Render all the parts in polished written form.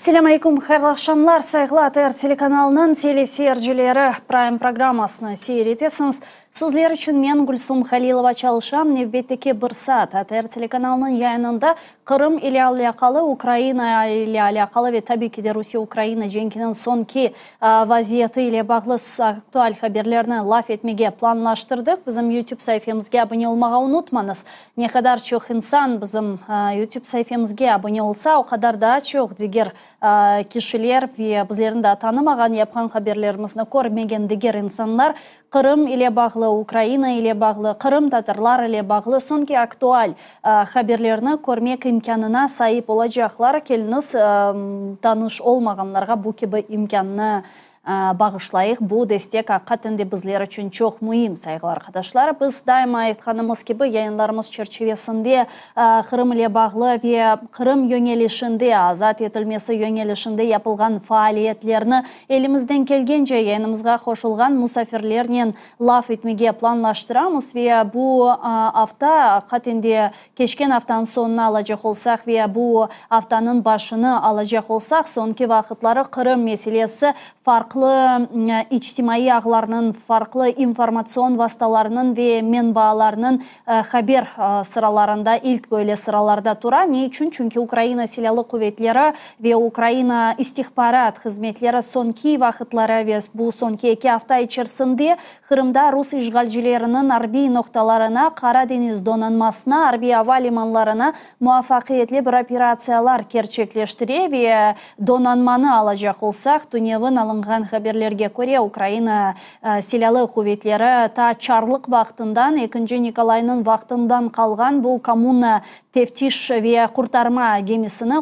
Selam aleyküm, hayırlı akşamlar. Saygılı ATR телеканалының телесерджілері Prime программасына сейретесіңіз. Sizler için men Gülsüm Halilova çalışam. Nevbetteki bir saat ATR телеканалының yayınında Kırım ile alakalı, Ukrayna ile alakalı ve tabii ki de Rusya-Ukrayna cenkinin sonki vaziyeti ile bağlı aktual haberlerini laf etmeye planlaştırdık. Bizim YouTube sayfamızga abone olmayı unutmanız. Ne kadar çok insan bizim YouTube sayfamızga abone olsa, o kadar daha çok diğer kişiler ve bizlerin de tanımagan yapkan haberlerimizni görmegen diğer insanlar Kırım ile bağlı, Ukrayna ile bağlı, Kırım Tatarlar ile bağlı sonki aktual haberlerini görmek imkanına sahip olacaklar. Keliniz tanış olmaganlarga bu gibi imkanını bağışlayıq. Bu destek hakikaten bizler için çok mühim saygılı arkadaşlar. Biz daima aytkanımız gibi yayınlarımız çerçevesinde Kırım ile bağlı ve Kırım yönelişinde, azat etilmesi yönelişinde yapılgan faaliyetlerini elimizden gelgence yayınımızga koşulgan musafirlerinin laf etmeye planlaştıramız ve bu hafta hakikaten de keşken haftanın sonuna alacak olsak ve bu haftanın başını alacak olsak sonki vakitleri Kırım meselesi farklı içtimai ağlarının, farklı informasyon vasıtalarının ve menbaalarının haber sıralarında ilk böyle sıralarda tura. Ne için? Çünkü Ukrayna Silahlı Kuvvetleri ve Ukrayna istihbarat hizmetleri sonki vakitlara ve bu sonki 2 hafta içerisinde Kırım'da Rus işgalcilerinin harbi noktalarına, Karadeniz donanmasına, harbi havalimanlarına muvaffakiyetli bir operatsiyalar gerçekleştiriyor ve donanmanı alacak olsak, dünyanın alıngan haberlerge göre Ukrayna Silahlı Kuvvetleri ta Çarlık vaktinden, 2. Nikolay'nın vaktinden kalgan bu komuna teftiş ve kurtarma gemisini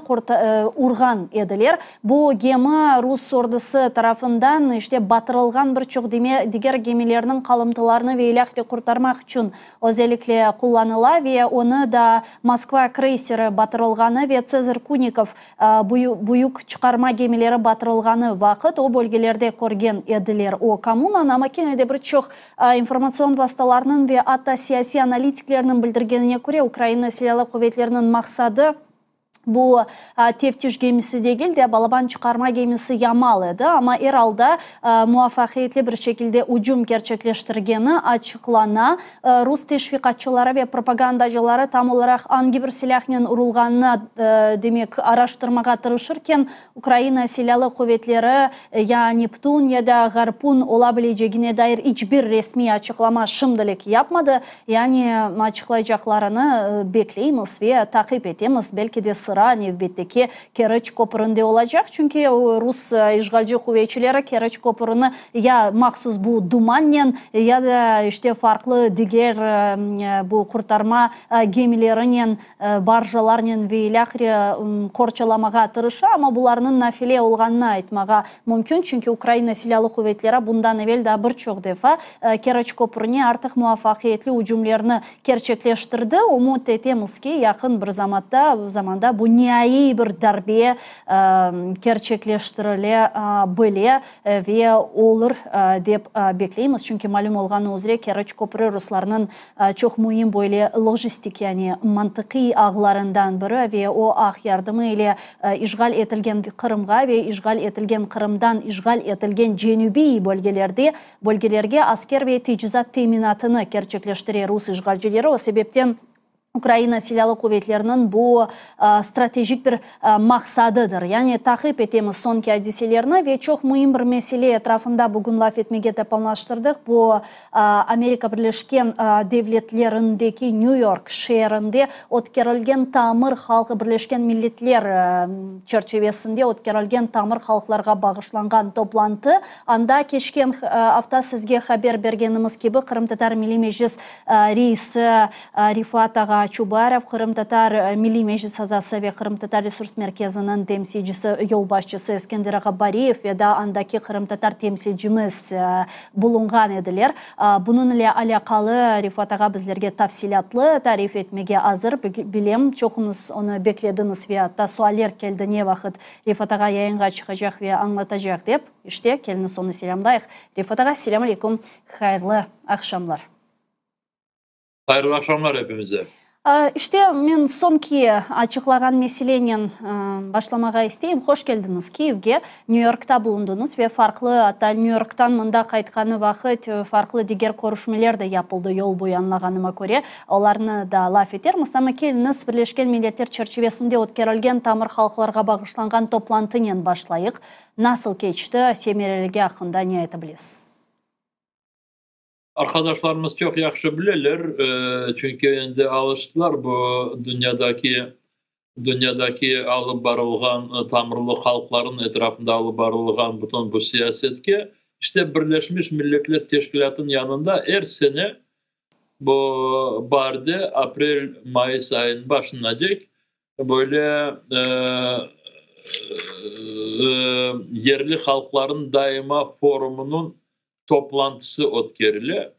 urgan ediler. Bu gemi Rus ordusu tarafından batırılgan birçok diğer gemilerinin kalıntılarını ve ilahli kurtarmak için özellikle kullanıla ve onu da Moskva kreyseri batırılganı ve Cezar Kunikov büyük çıkarma gemileri batırılganı vakit o bölgelerde korgen ediler o komunan, ama kenede birçok informasyon vasıtalarının ve hatta siyasi analitiklerinin bildirgenine göre Ukrayna Silahlı Kuvvetleri'nin maksadı bu teftiş gemisi değil de balaban çıkarma gemisi Yamal'ydı, ama herhalde muvaffakiyetli bir şekilde ucum gerçekleştirgeni açıklana. Rus teşvikatçıları ve propagandacıları tam olarak hangi bir silahın urulganını demek araştırmaya tırışırken Ukrayna Silahlı Kuvvetleri ya Neptun ya da Harpun olabileceğine dair hiçbir resmi açıklama şimdilik yapmadı. Yani açıklayacaklarını bekleyimiz ve takip etimiz. Belki de sıra Nevbet'teki Kereç Köprü'nde olacak. Çünkü Rus işgalci kuvvetçileri Kereç Köprü'nü ya mahsus bu dumanla ya da farklı diğer bu kurtarma gemilerinin, barjalarının ve ilahri korçalamaya tırışı, ama bularının nafile olganını aytmağa mümkün. Çünkü Ukrayna Silahlı Kuvvetleri bundan evvel de birçok defa Kereç Köprü'ne artık muvaffakiyetli hücumlarını gerçekleştirdi. Umut etemiz ki yakın bir zamanda bu nihai bir darbe gerçekleştirilebilir ve olur deyip bekleyimiz. Çünkü malum olganı üzere Kereç Köprü Ruslarının çok mühim böyle lojistik, yani mantıki ağlarından biri ve o ağ yardımı ile işgal etilgen Kırım'a ve işgal etilgen Kırım'dan işgal etilgen cenubi bölgelerge asker ve tecizat teminatını gerçekleştiriyor Rus işgalcileri. O sebepten Ukrayna Silahlı Kuvvetleri'nin bu stratejik bir maksadıdır. Yani takip ettiğimiz sonki hadiselerini ve çok mühim bir mesele etrafında bugün laf etmeye planlaştırdık. Bu Amerika Birleşken Devletleri'ndeki New York şehrinde ötkerilgen tamir halkı Birleşken Milletler çerçevesinde ötkerilgen tamir halklarga bağışlangan toplantı. Anda keşken hafta sizge haber bergenimiz gibi Kırım Tatar Milli Meclis reisi Rifat Ağa Çubarov, Kırım Tatar Milli Meclis Azası ve Kırım Tatar Resurs Merkezi'nin temsilcisi, yol başçısı İskender Ağabariyev ve da andaki Kırım Tatar temsilcimiz bulungan ediler. Bununla alakalı Rifat Ağa bizlerge tafsilatlı tarif etmeye hazır. Bilem çoğunuz onu beklediniz ve hatta sualler geldi ne vakit Rifat Ağa yayınga çıkacak ve anlatacak deyip. İşte keliniz onu selamdayıq. Rifat Ağa, selamun aleyküm, hayırlı akşamlar. Hayırlı akşamlar hepimize. İşte men sonki açıklagan meselenen başlamaga isteyim. Hoş geldiniz Kiev'ge. New York'ta bulundunuz ve farklı, hatta New York'tan mında kaytkanı vakit farklı diğer görüşmeler de yapıldı yol boyu anlaganıma göre. Olarını da laf etermiz. Ama keliniz Birleşken Milletler çerçevesinde ötkөрülgen tamır halklarga bagışlangan toplantınen başlayık. Nasıl geçti? Semereligi hakkında ne aytabilisiz? Arkadaşlarımız çok yaxşı bilirler. Çünkü endi alıştılar bu dünyadaki alıp barılgan tamırlı halkların etrafında alıp barılgan bütün bu siyasetke işte Birleşmiş Milletler Teşkilatı'nın yanında her sene bu bardı April-Mayıs ayının başlanacak böyle yerli halkların daima forumunun toplantısı ötkörülü.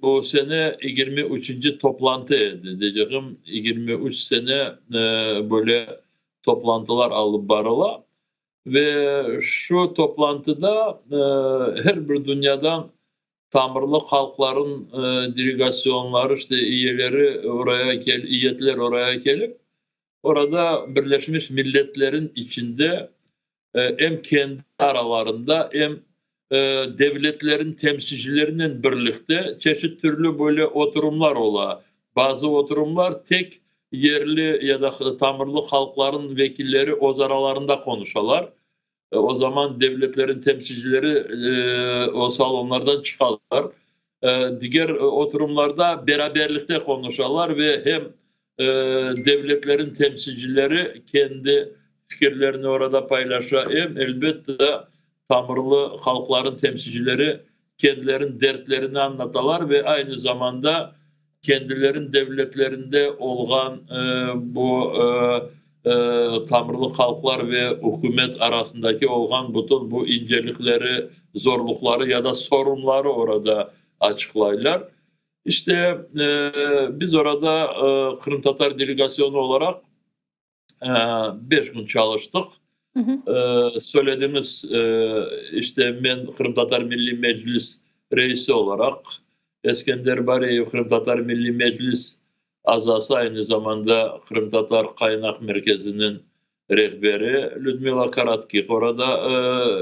Bu sene 23. toplantı edeceğim. 23 sene böyle toplantılar alıp barıla ve şu toplantıda her bir dünyadan tamırlı halkların delegasyonları işte üyeler oraya gelip orada Birleşmiş Milletler'in içinde hem kendi aralarında hem devletlerin temsilcilerinin birlikte çeşit türlü böyle oturumlar ola. Bazı oturumlar tek yerli ya da tamırlı halkların vekilleri aralarında konuşalar. O zaman devletlerin temsilcileri o salonlardan çıkarlar. Diğer oturumlarda beraberlikte konuşalar ve hem devletlerin temsilcileri kendi fikirlerini orada paylaşar hem elbette de tamırlı halkların temsilcileri kendilerinin dertlerini anlatalar ve aynı zamanda kendilerin devletlerinde olan bu tamırlı halklar ve hükümet arasındaki olan bütün bu incelikleri, zorlukları ya da sorunları orada açıklayırlar. İşte biz orada Kırım Tatar delegasyonu olarak 5 gün çalıştık. Söylediğimiz işte ben Kırım Tatar Milli Meclis reisi olarak Eskender Bariyev Kırım Tatar Milli Meclis azası aynı zamanda Kırım Tatar Kaynak Merkezi'nin rehberi Lyudmila Karatkik orada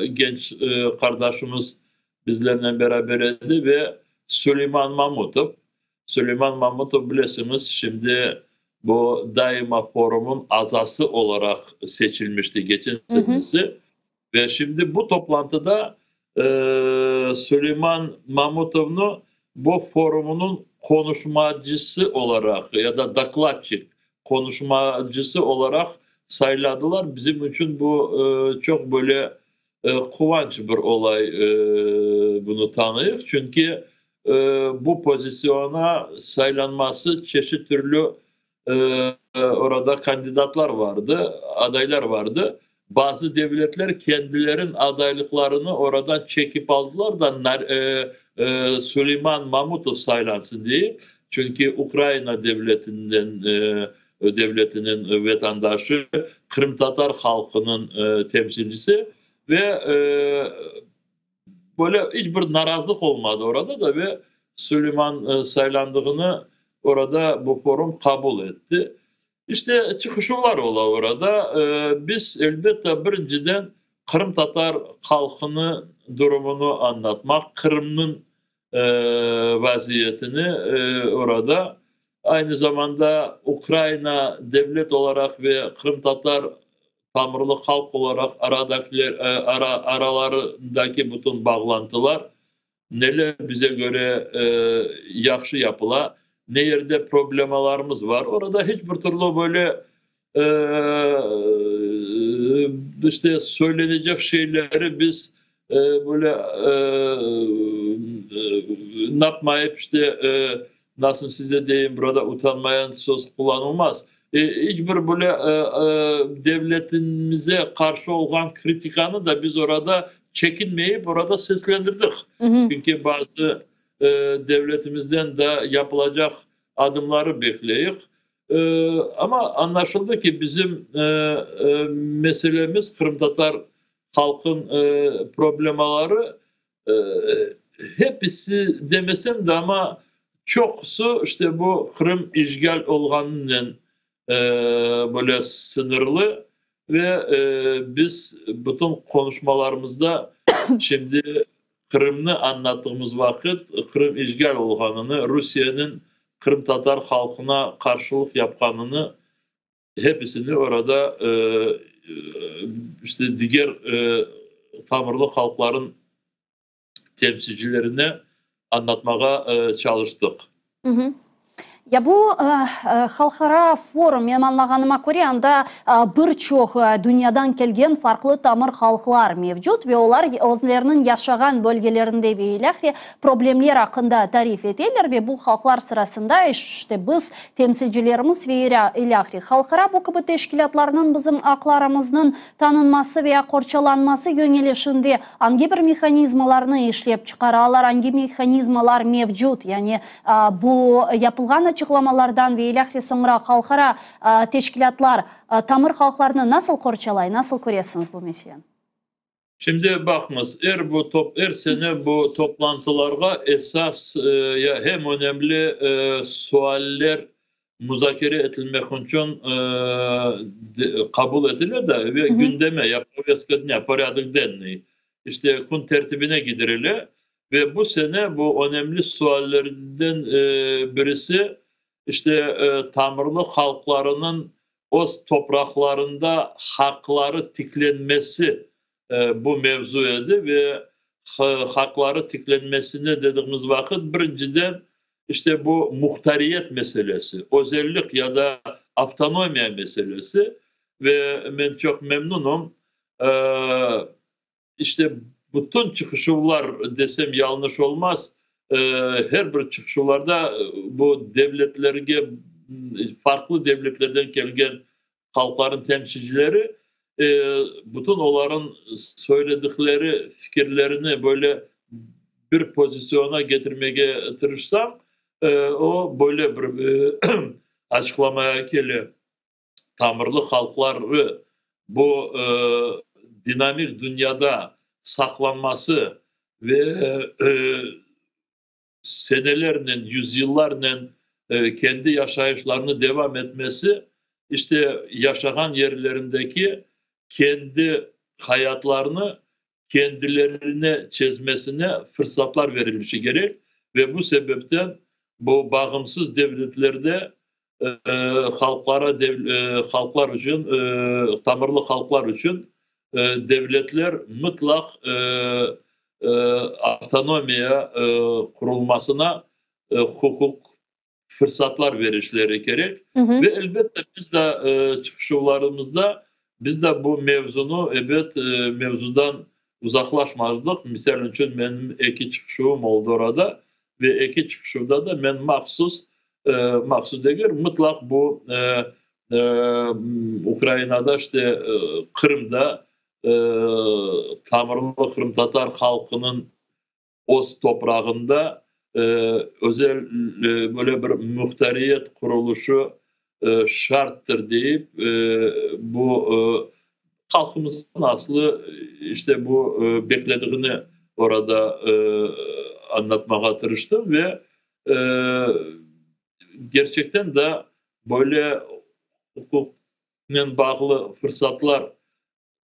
genç kardeşimiz bizlerle beraber idi ve Süleyman Mamutov bilesiniz şimdi bu daima forumun azası olarak seçilmişti geçen senesi. Ve şimdi bu toplantıda Süleyman Mamutov'u bu forumunun konuşmacısı olarak ya da daklatçı konuşmacısı olarak sayladılar. Bizim için bu çok böyle kıvanç bir olay bunu tanıyır. Çünkü bu pozisyona saylanması çeşit türlü orada kandidatlar vardı, adaylar vardı. Bazı devletler kendilerin adaylıklarını oradan çekip aldılar da Süleyman Mamutov saylansın diye. Çünkü Ukrayna devletinin vatandaşı, Kırım Tatar halkının temsilcisi ve böyle hiçbir narazılık olmadı orada da ve Süleyman saylandığını orada bu forum kabul etti. İşte çıkışlar ola orada. Biz elbette birinciden Kırım Tatar halkını durumunu anlatmak, Kırım'ın vaziyetini orada aynı zamanda Ukrayna devlet olarak ve Kırım Tatar tamırlı halk olarak aralarındaki bütün bağlantılar neler bize göre yaxşı yapıla, ne yerde problemlerimiz var. Orada hiçbir türlü böyle işte söylenecek şeyleri biz böyle yapmayıp işte nasıl size diyeyim burada utanmayan söz kullanılmaz. Hiçbir böyle devletimize karşı olan kritikanı da biz orada çekinmeyip orada seslendirdik. Çünkü bazı devletimizden de yapılacak adımları bekleyiz. Ama anlaşıldı ki bizim meselemiz Kırım Tatar halkın problemaları hepsi demesem de ama Çokusu işte bu Kırım işgal olganının böyle sınırlı ve biz bütün konuşmalarımızda şimdi Kırım'ı anlattığımız vakit Kırım işgal olganını, Rusya'nın Kırım Tatar halkına karşılık yapkanını hepsini orada işte diğer Tamırlı halkların temsilcilerine anlatmaya çalıştık. Hı hı. Ya bu halkara forum, men anlaganyma görä anda bir çok dünyadan kelgen farklı tamır halklar mevcut ve olar özlerinin yaşagan bölgelerinde ve ilahri problemler hakkında tarif edirler ve bu halklar sırasında işte biz temsilcilerimiz ve ilahri halkara bu gibi teşkilatlarının bizim aklarımızın tanınması veya korçalanması yönelişinde hangi bir mekanizmalarını işlep çıkaralar, hangi mekanizmalar mevcut, yani bu yapılgan açıklamalardan ve ilahri sonra halkara teşkilatlar tamır halklarını nasıl korçalay, nasıl görüyorsunuz bu meseleni? Şimdi bakınız, her sene bu toplantılarga esas ya hem önemli sualler müzakere edilmek için kabul edilir de ve gündeme yapılıyor, porядок denli. İşte kun tertibine gidirilir ve bu sene bu önemli suallerden birisi işte Tamırlı halklarının o topraklarında hakları tiklenmesi bu mevzuydu ve hakları tiklenmesine dediğimiz vakit birinciden işte bu muhtariyet meselesi, özellik ya da avtonomiya meselesi ve ben çok memnunum. İşte bütün çıkışlar desem yanlış olmaz. Her bir çıkışlarda bu devletlerge farklı devletlerden gelgen halkların temsilcileri bütün onların söyledikleri fikirlerini böyle bir pozisyona getirmeye tırışsam o böyle bir açıklamaya geliyor. Tamırlı halkları bu dinamik dünyada saklanması ve senelerinin, yüzyıllarının kendi yaşayışlarını devam etmesi işte yaşayan yerlerindeki kendi hayatlarını kendilerine çizmesine fırsatlar verilmesi gerek ve bu sebepten bu bağımsız devletlerde halklar için, tamırlı halklar için devletler mutlak otonomiya kurulmasına hukuk fırsatlar verişleri gerek. Ve elbette biz de çıkışlarımızda biz de bu mevzunu mevzudan uzaklaşmazdık. Misal için benim iki çıkışım oldu orada ve iki çıkışımda da ben mahsus değil, mutlak bu Ukrayna'da işte Kırım'da Tamırlı Kırım Tatar halkının o toprağında özel böyle bir muhtariyet kuruluşu şarttır deyip bu halkımızın aslı işte bu beklediğini orada anlatmaya tırıştım ve gerçekten de böyle hukukla bağlı fırsatlar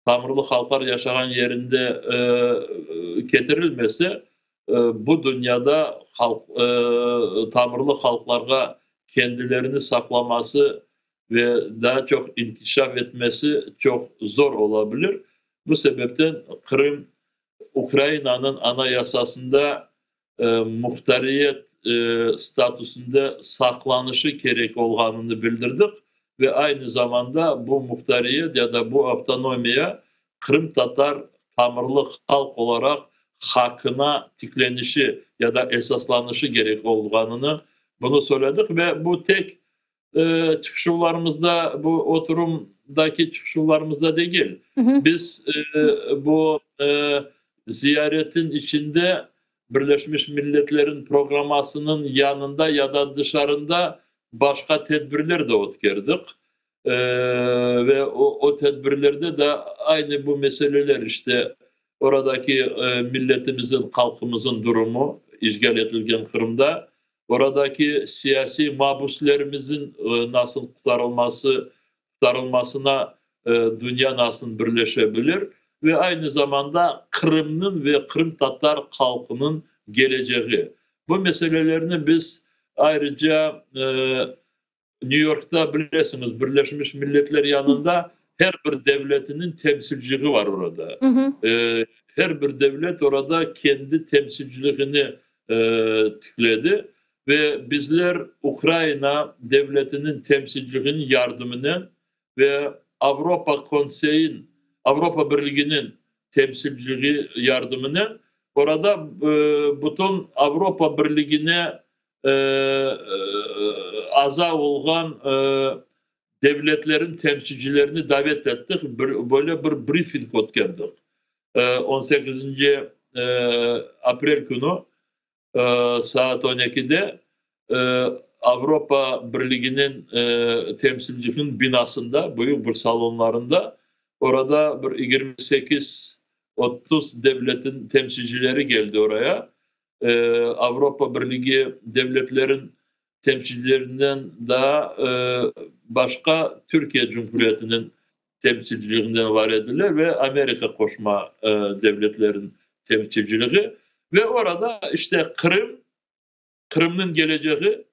Tamırlı halklar yaşayan yerinde getirilmesi bu dünyada Tamırlı halklarga kendilerini saklaması ve daha çok inkişaf etmesi çok zor olabilir. Bu sebepten Kırım Ukrayna'nın anayasasında muhtariyet statüsünde saklanışı gerek olduğunu bildirdik ve aynı zamanda bu muhtariyet ya da bu otonomiya Kırım Tatar Tamırlı halk olarak hakkına tiklenişi ya da esaslanışı gerek olduğunu bunu söyledik ve bu tek çıkışlarımızda, bu oturumdaki çıkışlarımızda değil. Biz bu ziyaretin içinde Birleşmiş Milletler'in programmasının yanında ya da dışarında başka tedbirler de otkerdik. Ve o tedbirlerde de aynı bu meseleler işte oradaki milletimizin, halkımızın durumu işgal edilgen Kırım'da oradaki siyasi mahpuslerimizin nasıl kurtarılmasına dünya nasıl birleşebilir ve aynı zamanda Kırım'ın ve Kırım Tatar halkının geleceği. Bu meselelerini biz ayrıca New York'ta bilirsiniz Birleşmiş Milletler yanında her bir devletinin temsilciliği var orada. Hı hı. Her bir devlet orada kendi temsilciliğini tikledi ve bizler Ukrayna devletinin temsilciliğinin yardımını ve Avrupa Konseyi'nin, Avrupa Birliği'nin temsilciliği yardımını orada bütün Avrupa Birliği'ne aza olan devletlerin temsilcilerini davet ettik. Böyle bir briefing ötkerdik. 18. April günü saat 12'de Avrupa Birliği'nin temsilcinin binasında, büyük bir salonlarında orada bir 28-30 devletin temsilcileri geldi oraya. Avrupa Birliği devletlerin temsilcilerinden daha başka Türkiye Cumhuriyeti'nin temsilciliğinden var ediler ve Amerika koşma devletlerin temsilciliği ve orada işte Kırım'ın geleceği,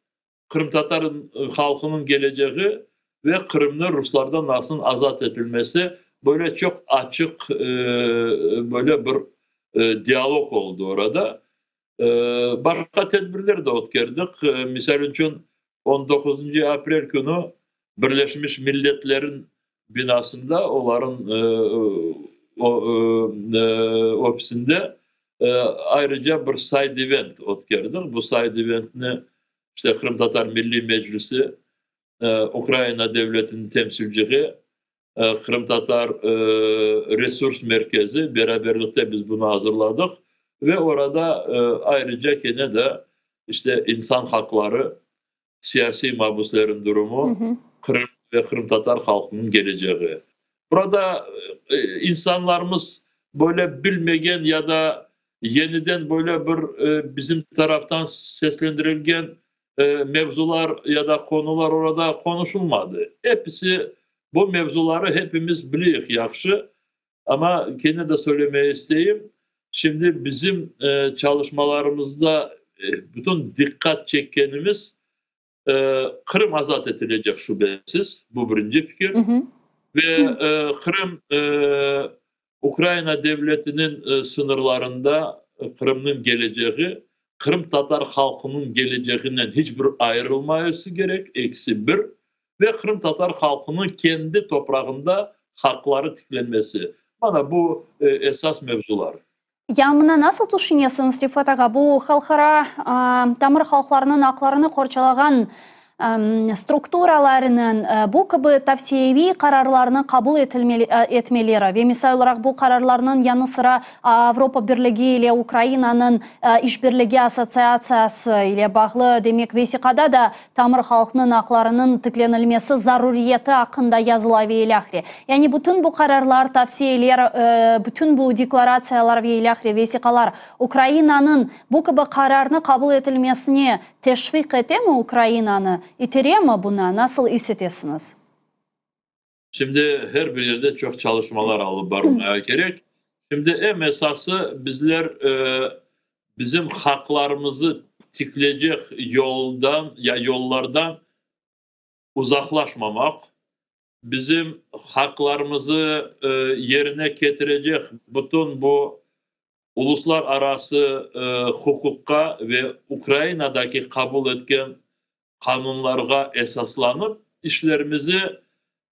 Kırım Tatar'ın halkının geleceği ve Kırım'ın Ruslardan nasıl azat edilmesi böyle çok açık böyle bir diyalog oldu orada. Başka tedbirler de ötkerdik. Misal için 19. April günü Birleşmiş Milletler'in binasında onların ofisinde ayrıca bir side event ötkerdik. Bu side eventini işte Kırım Tatar Milli Meclisi, Ukrayna Devleti'nin temsilciliği, Kırım Tatar Resurs Merkezi beraberlikte biz bunu hazırladık. Ve orada ayrıca yine de işte insan hakları, siyasi mahpusların durumu, Kırım ve Kırım Tatar halkının geleceği. Burada insanlarımız böyle bilmegen ya da yeniden böyle bir bizim taraftan seslendirilgen mevzular ya da konular orada konuşulmadı. Hepsi bu mevzuları hepimiz biliyoruz yaxşı. Ama yine de söylemeye isteyeyim. Şimdi bizim çalışmalarımızda bütün dikkat çekkenimiz Kırım azat edilecek şüphesiz. Bu birinci fikir. Ve Kırım Ukrayna devletinin sınırlarında Kırım'ın geleceği, Kırım Tatar halkının geleceğinden hiçbir ayrılmayası gerek. Eksi bir. Ve Kırım Tatar halkının kendi toprağında hakları tiklenmesi. Bana bu esas mevzular. Ямына nasıl düşünüyorsunuz Rifat Ağa? Bu halkara tamır halklarının haklarını korçalagan strukturalarının bu gibi tavsiyevi kararlarını kabul etmeleri ve misal olarak bu kararlarının yanı sıra Avrupa Birliği ile Ukrayna'nın işbirliği asosiyasyası ile bağlı demek vesikada da tamır halkının haklarının tıklanılması zaruriyeti hakkında yazılabilahri. Yani bütün bu kararlar, tavsiyeler, bütün bu deklaratsiyalar ve ilahri vesikalar Ukrayna'nın bu gibi kararını kabul edilmesini teşvik ete mi Ukrayna'nı? İteriyor mu buna? Nasıl hissedesiniz? Şimdi her bir yerde çok çalışmalar alıp varmaya gerek. Şimdi en esası bizler bizim haklarımızı tikleyecek yollardan uzaklaşmamak, bizim haklarımızı yerine getirecek bütün bu uluslararası hukuka ve Ukrayna'daki kabul etken kanunlara esaslanıp işlerimizi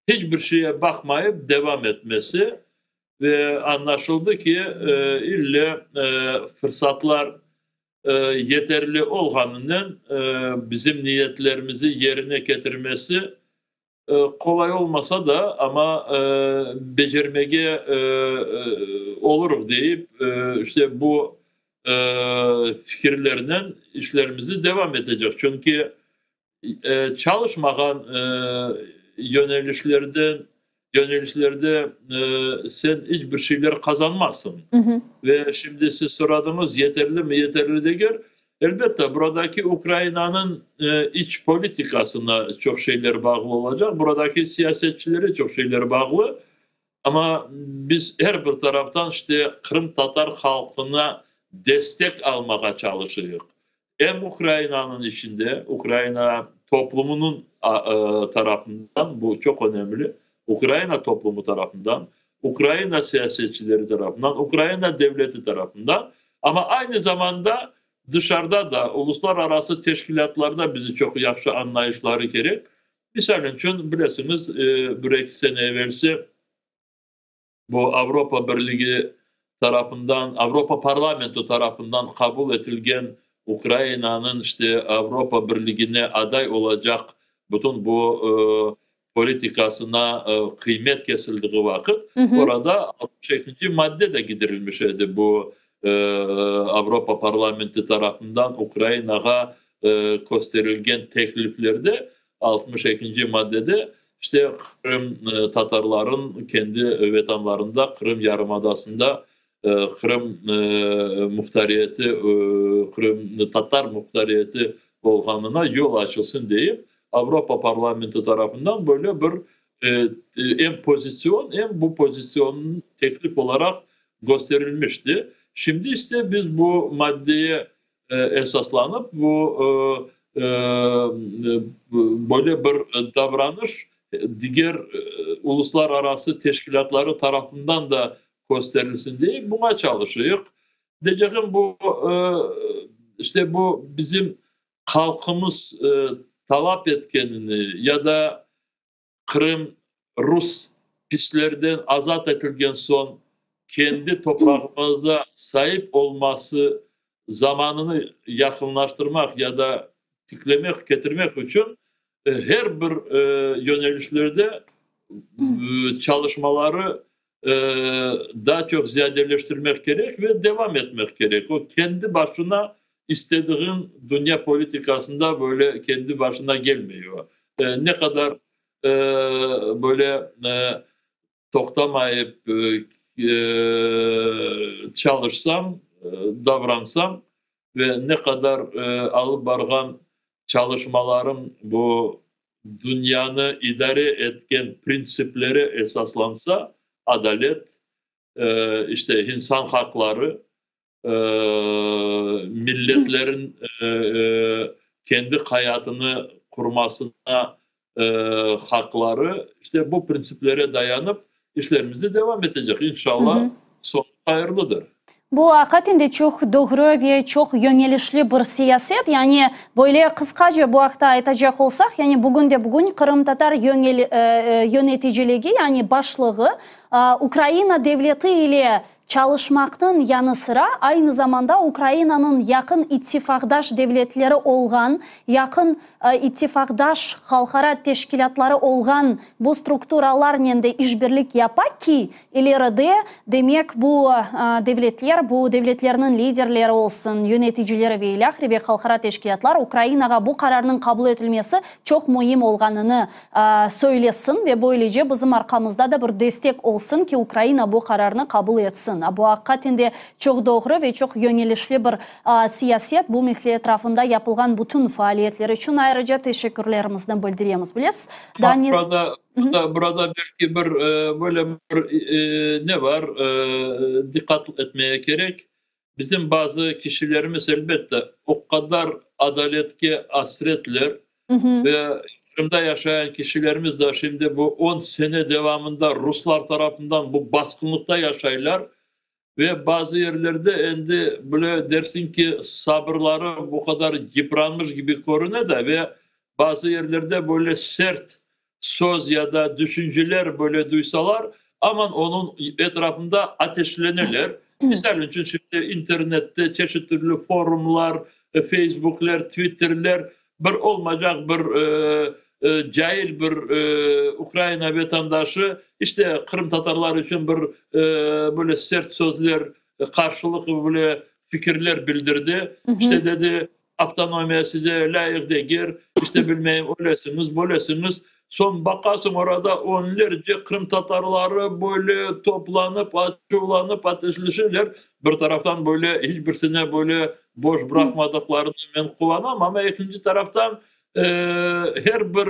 hiçbir şeye bakmayıp devam etmesi ve anlaşıldı ki ille fırsatlar yeterli olganının bizim niyetlerimizi yerine getirmesi kolay olmasa da ama becermeye olur deyip işte bu fikirlerden işlerimizi devam edecek. Çünkü çalışmayan yönelişlerde sen hiçbir şeyler kazanmazsın. Ve şimdi siz soradınız yeterli mi? Yeterli değil. Elbette buradaki Ukrayna'nın iç politikasına çok şeyler bağlı olacak. Buradaki siyasetçilere çok şeyler bağlı. Ama biz her bir taraftan işte Kırım Tatar halkına destek almaya çalışıyoruz. Hem Ukrayna'nın içinde, Ukrayna toplumunun tarafından, bu çok önemli. Ukrayna toplumu tarafından, Ukrayna siyasetçileri tarafından, Ukrayna devleti tarafından, ama aynı zamanda dışarıda da uluslararası teşkilatlarda bizi çok yaxşı anlayışları gerek. Misal için bilirsiniz, bir iki sene evvelsi bu Avrupa Birliği tarafından, Avrupa Parlamento tarafından kabul edilen Ukrayna'nın işte Avrupa Birliği'ne aday olacak bütün bu politikasına kıymet kesildiği vakit orada 62. madde de giderilmişti bu Avrupa Parlamenti tarafından Ukrayna'ya gösterilen tekliflerde 62. maddede işte Kırım Tatarların kendi vatanlarında Kırım Yarımadası'nda Kırım muhtariyeti, Kırım Tatar muhtariyeti olganına yol açılsın deyip Avrupa Parlamenti tarafından böyle bir hem pozisyon hem bu pozisyonun teklif olarak gösterilmişti. Şimdi işte biz bu maddeye esaslanıp bu böyle bir davranış diğer uluslararası teşkilatları tarafından da gösterilsin diye buna çalışıyoruz. Diyeceğim bu işte bu bizim halkımız talep etkenini ya da Kırım Rus pislerden azat edilgen son kendi toprağımıza sahip olması zamanını yakınlaştırmak ya da tiklemek, getirmek için her bir yönelişlerde çalışmaları daha çok ziyadeleştirmek gerek ve devam etmek gerek. O kendi başına istediğin dünya politikasında böyle kendi başına gelmiyor. Ne kadar böyle toktamayıp çalışsam, davransam ve ne kadar alıp bargan çalışmalarım bu dünyanı idare etken prensiplere esaslansa, adalet, işte insan hakları, milletlerin kendi hayatını kurmasına hakları, işte bu prensiplere dayanıp işlerimizi devam edecek. İnşallah sonu hayırlıdır. Bu hakikaten çok doğru ve çok yönelişli bir siyaset. Yani böyle kısaca bu hafta aytacak olsak, yani bugün Kırım Tatar yöneticiliği, yani başlığı Ukrayna devleti ile çalışmaktan yanı sıra aynı zamanda Ukrayna'nın yakın ittifakdaş devletleri olgan, yakın ittifakdaş halkara teşkilatları olgan bu strukturalarla de işbirlik yapak ki ileride demek bu devletler, bu devletlerin liderleri olsun, yöneticileri ve ilahri ve halkara teşkilatlar Ukrayna'ya bu kararının kabul edilmesi çok mühim olganını söylesin ve böylece bizim arkamızda da bir destek olsun ki Ukrayna bu kararını kabul etsin. Bu hakikaten de çok doğru ve çok yönelişli bir siyaset. Bu mesele etrafında yapılan bütün faaliyetler için ayrıca teşekkürlerimizi bildiriyoruz. Biliriz. Burada belki bir böyle bir ne var dikkat etmeye gerek. Bizim bazı kişilerimiz elbette o kadar adaletke hasretler ve Kırım'da yaşayan kişilerimiz de şimdi bu 10 sene devamında Ruslar tarafından bu baskınlıkta yaşayırlar. Ve bazı yerlerde endi böyle dersin ki sabırları bu kadar yıpranmış gibi görünüyor da ve bazı yerlerde böyle sert söz ya da düşünceler böyle duysalar aman onun etrafında ateşlenirler. Misal için şimdi internette çeşitli forumlar, Facebook'lar, Twitter'ler bir olmayacak bir cahil bir Ukrayna vatandaşı işte Kırım Tatarlar için bir böyle sert sözler, karşılıklı böyle fikirler bildirdi. İşte dedi avtonomiya size layık değil, işte bilmeyim öylesiniz, böylesiniz. Son bakarsın orada onlarca Kırım Tatarları böyle toplanıp, açılanıp ateşleşirler. bir taraftan böyle hiçbirisine böyle boş bırakmadıklarını ben kullanamam ama ikinci taraftan her bir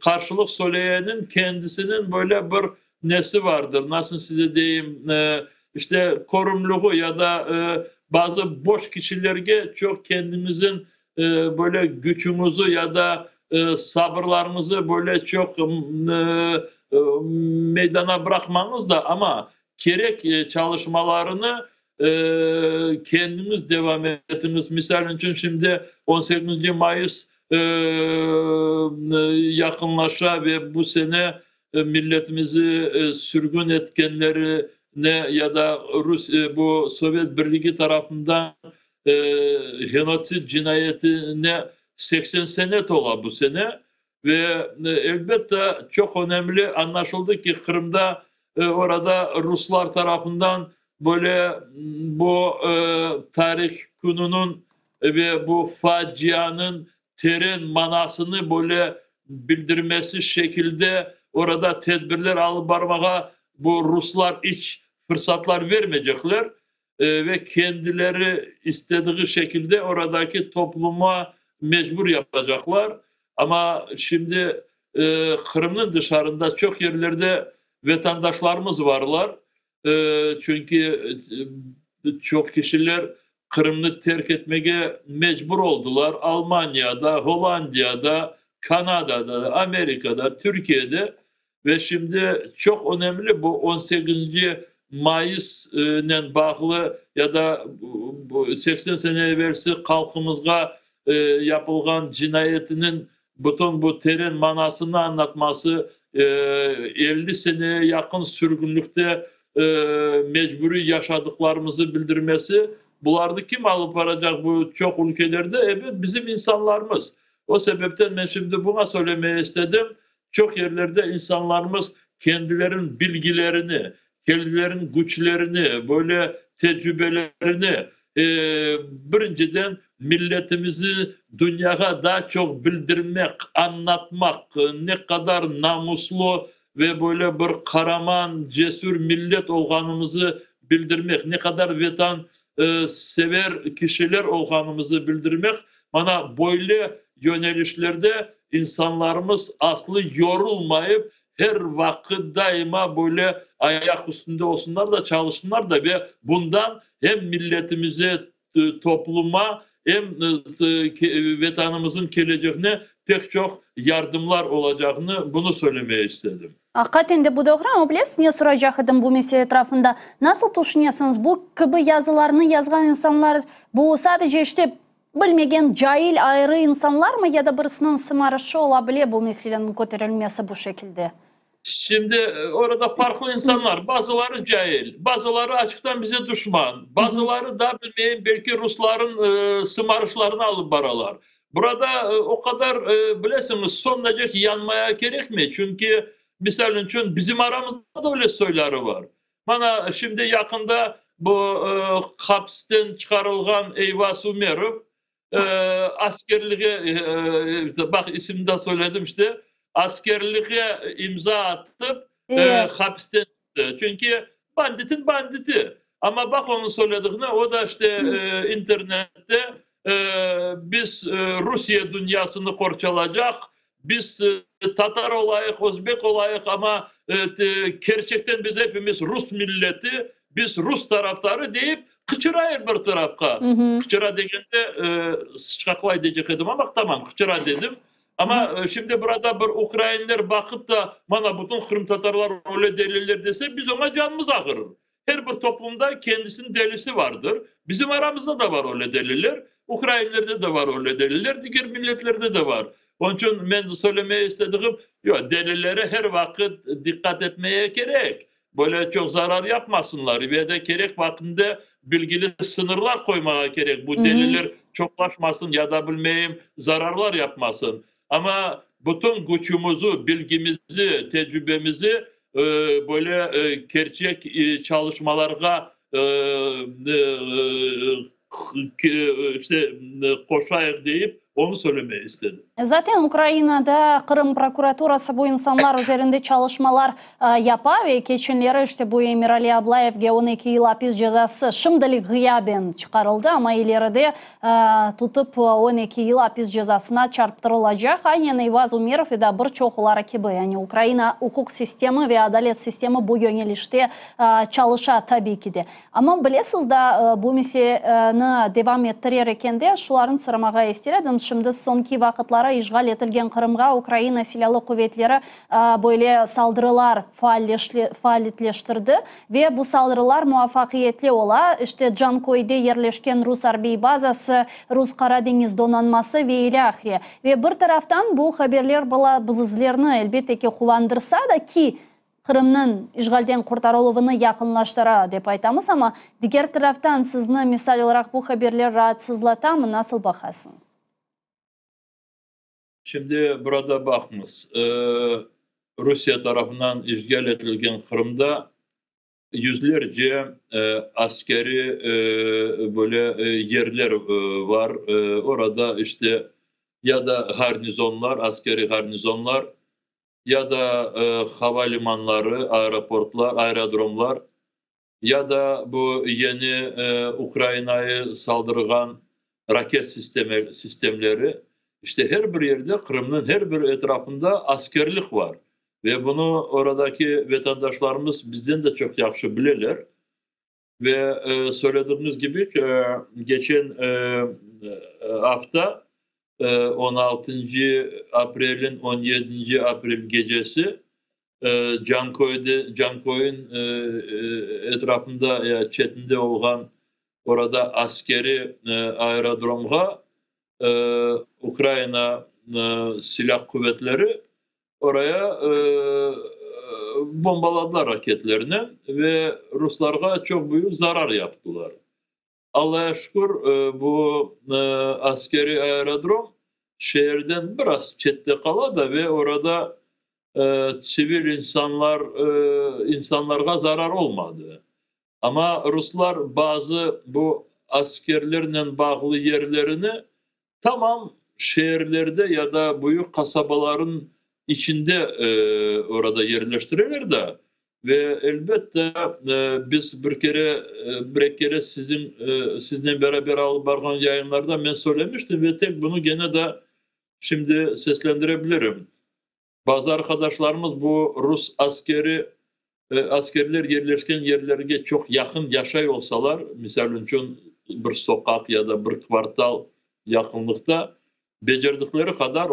karşılık söyleyenin kendisinin böyle bir nesi vardır. Nasıl size diyeyim işte korumluğu ya da bazı boş kişilerge çok kendimizin böyle gücümüzü ya da sabırlarımızı böyle çok meydana bırakmamız da ama gerek çalışmalarını kendimiz devam etmemiz. Misal için şimdi 18. Mayıs yakınlaşa ve bu sene milletimizi sürgün etkenlerine ya da bu Sovyet Birliği tarafından genosit cinayetine 80 senet ola bu sene ve elbette çok önemli anlaşıldı ki Kırım'da orada Ruslar tarafından böyle bu tarih gününün ve bu facianın terin manasını böyle bildirmesi şekilde orada tedbirler alıp varmaya bu Ruslar hiç fırsatlar vermeyecekler ve kendileri istediği şekilde oradaki topluma mecbur yapacaklar. Ama şimdi Kırım'ın dışarında çok yerlerde vatandaşlarımız varlar. Çünkü çok kişiler Kırım'ı terk etmeye mecbur oldular. Almanya'da, Hollanda'da, Kanada'da, Amerika'da, Türkiye'de ve şimdi çok önemli bu 18. Mayıs'la bağlı ya da bu 80 sene evvelsi halkımızga yapılgan cinayetinin bütün bu terin manasını anlatması 50 seneye yakın sürgünlükte mecburi yaşadıklarımızı bildirmesi. Bunları kim alıp varacak bu çok ülkelerde? Evet bizim insanlarımız. O sebepten ben şimdi buna söylemeye istedim. Çok yerlerde insanlarımız kendilerinin bilgilerini, kendilerinin güçlerini, böyle tecrübelerini birinciden milletimizi dünyaya daha çok bildirmek, anlatmak, ne kadar namuslu ve böyle bir kahraman, cesur millet olganımızı bildirmek, ne kadar vatan sever kişiler olganımızı bildirmek. Bana böyle yönelişlerde insanlarımız aslı yorulmayıp her vakit daima böyle ayak üstünde olsunlar da çalışsınlar da ve bundan hem milletimize, topluma hem vatanımızın geleceğine pek çok yardımlar olacağını bunu söylemeye istedim. Hakikaten de bu doğru ama bilesiniz niye soracağım bu mesele etrafında? Nasıl düşünüyorsunuz? Bu gibi yazılarını yazgan insanlar bu sadece işte bilmegen cahil ayrı insanlar mı ya da birisinin sımarışı olabilir bu meselenin götürülmesi bu şekilde? Şimdi orada farklı insanlar, bazıları cahil, bazıları açıktan bize düşman, bazıları da bilmeyin belki Rusların sımarışlarını alıp baralar. Burada o kadar bilesiniz son derece yanmaya gerekmiyor. Çünkü misal için bizim aramızda da öyle söyleri var. Bana şimdi yakında bu hapisten çıkarılgan Eyvas Umerov askerliğe bak isimini de söyledim işte. Askerliğe imza atıp hapisten çıktı. Çünkü banditin banditi. Ama bak onun söylediğine o da işte internette biz Rusya dünyasını korçalacak, biz Tatar olayık, Özbek olayık ama gerçekten biz hepimiz Rus milleti, biz Rus taraftarı deyip kıçırayır bir tarafka. Kıçıra degende sıçkaklay diyecek edim ama tamam kıçıra dedim. Ama şimdi burada bir Ukraynalılar bakıp da bana bütün Kırım Tatarlar öyle deliller dese biz ona canımız ağrır. Her bir toplumda kendisinin delisi vardır. Bizim aramızda da var öyle deliller. Ukraynalılarda da var öyle deliller. Diğer milletlerde de var. Onun için ben de söylemeye istediğim yok, delillere her vakit dikkat etmeye gerek. Böyle çok zarar yapmasınlar ve de gerek vaktinde bilgili sınırlar koymaya gerek. Bu deliller çoklaşmasın ya da bilmeyeyim zararlar yapmasın. Ama bütün gücümüzü, bilgimizi, tecrübemizi böyle gerçek çalışmalara işte koşarak deyip Onu söylemeyi istedim. Zaten Ukrayna'da Kırım prokuraturası bu insanlar üzerinde çalışmalar yapar ve geçenleri işte bu Emir Ali Ablayev'e 12 yıl hapis cezası şimdilik gıyaben çıkarıldı ama ileride tutup 12 yıl hapis cezasına çarptırılacak. Aynen Eyvaz Umerov da birçok rakibi, yani Ukrayna hukuk sistemi ve adalet sistemi bu yönelişte çalışar tabii ki de. Ama bilesiz da bu meseleni devam ettirirken de şuların sormağa istedim. Şimdi sonki vakitlara işgal etilgen Kırım'a Ukrayna silahlı kuvvetleri böyle saldırılar faaliyetleştirdi ve bu saldırılar muvaffakiyetli ola. İşte Cankoy'da yerleşken Rus harbiy bazası, Rus Karadeniz donanması ve ilahri. Ve bir taraftan bu haberler bizlerini elbette ki kuvandırsa da ki Kırım'ın işgalden kurtarılığını yakınlaştıra dep aytamız ama diğer taraftan sizni misal olarak bu haberler rahatsızlata mı? Nasıl bakasınız? Şimdi burada bakınız, Rusya tarafından işgal edilgen Kırım'da yüzlerce askeri böyle yerler var. Orada işte ya da garnizonlar, askeri garnizonlar ya da havalimanları, aeroportlar, aerodromlar ya da bu yeni Ukrayna'yı saldırgan raket sistemleri. İşte her bir yerde, Kırım'ın her bir etrafında askerlik var. Ve bunu oradaki vatandaşlarımız bizden de çok yaxşı bilirler. Ve söylediğiniz gibi geçen hafta 16. April'in 17. April gecesi Cankoy'un etrafında, çetinde olan orada askeri aerodromga Ukrayna silah kuvvetleri oraya bombaladılar raketlerini ve Ruslarga çok büyük zarar yaptılar. Allah'a şükür bu askeri aerodrom şehirden biraz çette kala da ve orada sivil insanlarga zarar olmadı. Ama Ruslar bazı bu askerlerle bağlı yerlerini tamam şehirlerde ya da büyük kasabaların içinde orada yerleştirirler de ve elbette biz bir kere sizinle beraber alıp bargan yayınlarda ben söylemiştim ve tek bunu gene de şimdi seslendirebilirim. Bazı arkadaşlarımız bu Rus askerler yerleşken yerlerine çok yakın yaşay olsalar, misal için bir sokak ya da bir kvartal yakınlıkta becerdikleri kadar